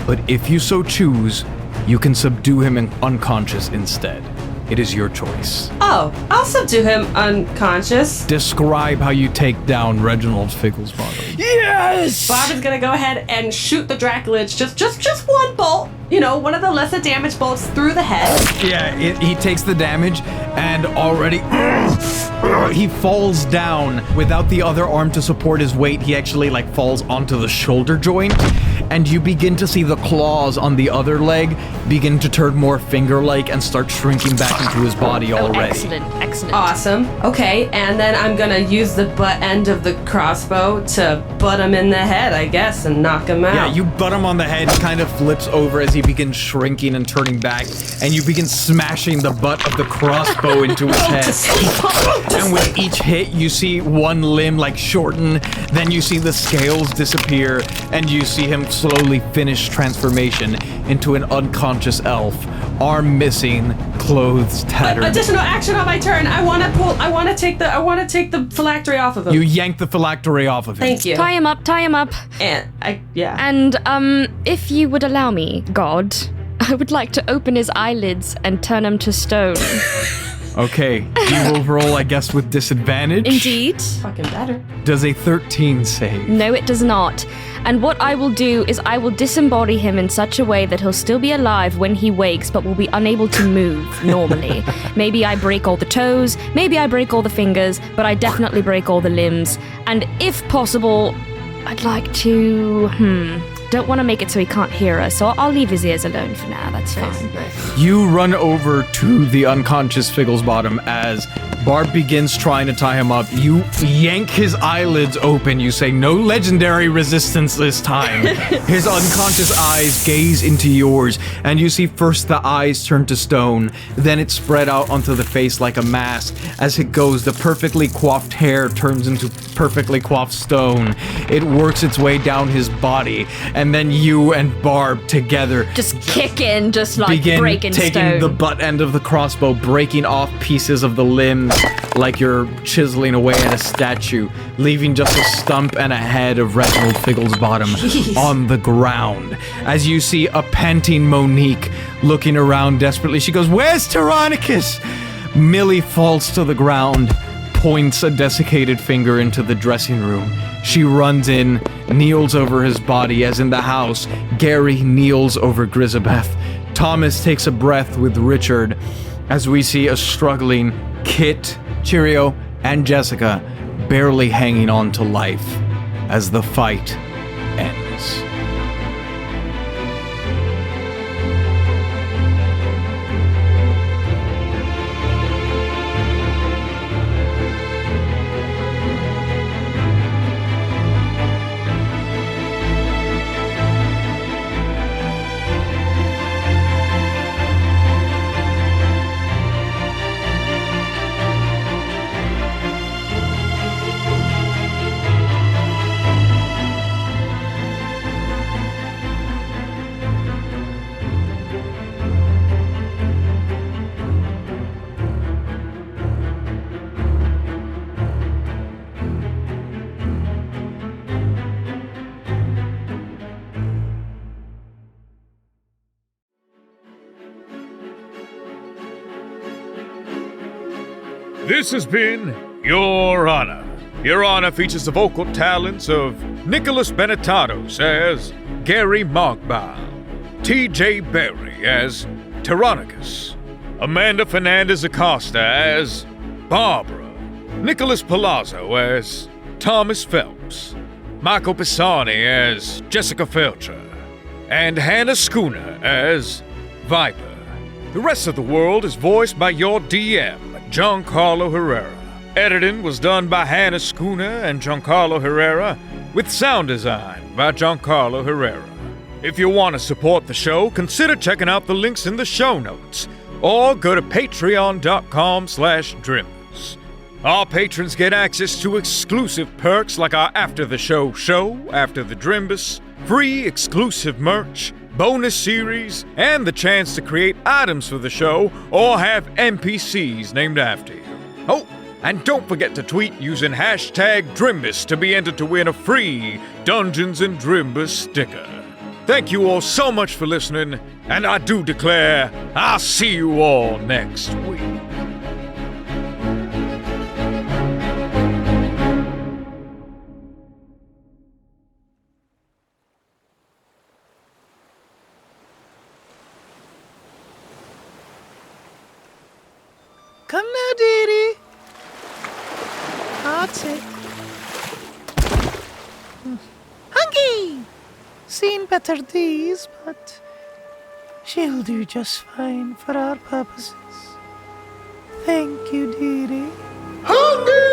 But if you so choose, you can subdue him unconscious instead. It is your choice. Oh, I'll subdue him unconscious. Describe how you take down Reginald Figgle's bottom. Yes! Bob is gonna go ahead and shoot the Dracolich. Just one bolt. You know, one of the lesser damage bolts through the head. Yeah, he takes the damage and already he falls down without the other arm to support his weight. He actually like falls onto the shoulder joint, and you begin to see the claws on the other leg begin to turn more finger-like and start shrinking back into his body already. Excellent. Awesome. Okay, and then I'm gonna use the butt end of the crossbow to butt him in the head, I guess, and knock him out. Yeah, you butt him on the head. He kind of flips over as he begins shrinking and turning back, and you begin smashing the butt of the crossbow into his head. And with each hit, you see one limb like shorten, then you see the scales disappear, and you see him slowly finish transformation into an unconscious elf, arm missing, clothes tattered. Additional action on my turn. I want to take the phylactery off of him. You yank the phylactery off of him. Thank you. Tie him up. And if you would allow me, God, I would like to open his eyelids and turn him to stone. Okay, you will roll, I guess, with disadvantage. Indeed. Fucking better. Does a 13 save? No, it does not. And what I will do is I will disembody him in such a way that he'll still be alive when he wakes, but will be unable to move normally. Maybe I break all the toes, maybe I break all the fingers, but I definitely break all the limbs. And if possible, I'd like to, don't want to make it so he can't hear us, so I'll leave his ears alone for now. That's fine. Nice. You run over to the unconscious Figgle's bottom as Barb begins trying to tie him up. You yank his eyelids open. You say, "No legendary resistance this time." His unconscious eyes gaze into yours, and you see first the eyes turn to stone, then it spread out onto the face like a mask. As it goes, the perfectly coiffed hair turns into perfectly coiffed stone. It works its way down his body, and then you and Barb together Just kicking, just like begin breaking taking stone. the butt end of the crossbow, breaking off pieces of the limbs like you're chiseling away at a statue, leaving just a stump and a head of Reginald Figglesbottom on the ground. As you see a panting Monique looking around desperately, she goes, "Where's Teronicus?" Millie falls to the ground, points a desiccated finger into the dressing room. She runs in, kneels over his body as in the house. Gary kneels over Grisabeth. Thomas takes a breath with Richard as we see a struggling Kit, Cheerio, and Jessica barely hanging on to life as the fight ends. This has been Your Honor. Your Honor features the vocal talents of Nicholas Benetatos as Gary Mogbile, T.J. Berry as Teronicus, Amanda Fernandez-Acosta as Barbara, Nicholas Palazzo as Thomas Phelps, Michael Pisani as Jessica Feltcher, and Hannah Schooner as Viper. The rest of the world is voiced by your DM, Giancarlo Herrera. Editing was done by Hannah Schooner and Giancarlo Herrera, with sound design by Giancarlo Herrera. If you want to support the show, consider checking out the links in the show notes, or go to patreon.com/Drimbus. Our patrons get access to exclusive perks like our After the Show show, After the Drimbus, free exclusive merch, bonus series, and the chance to create items for the show or have NPCs named after you. Oh, and don't forget to tweet using #Drimbus to be entered to win a free Dungeons & Drimbus sticker. Thank you all so much for listening, and I do declare I'll see you all next week. Come now, dearie. That's it. Hunky! Seen better days, but she'll do just fine for our purposes. Thank you, dearie. Hungry!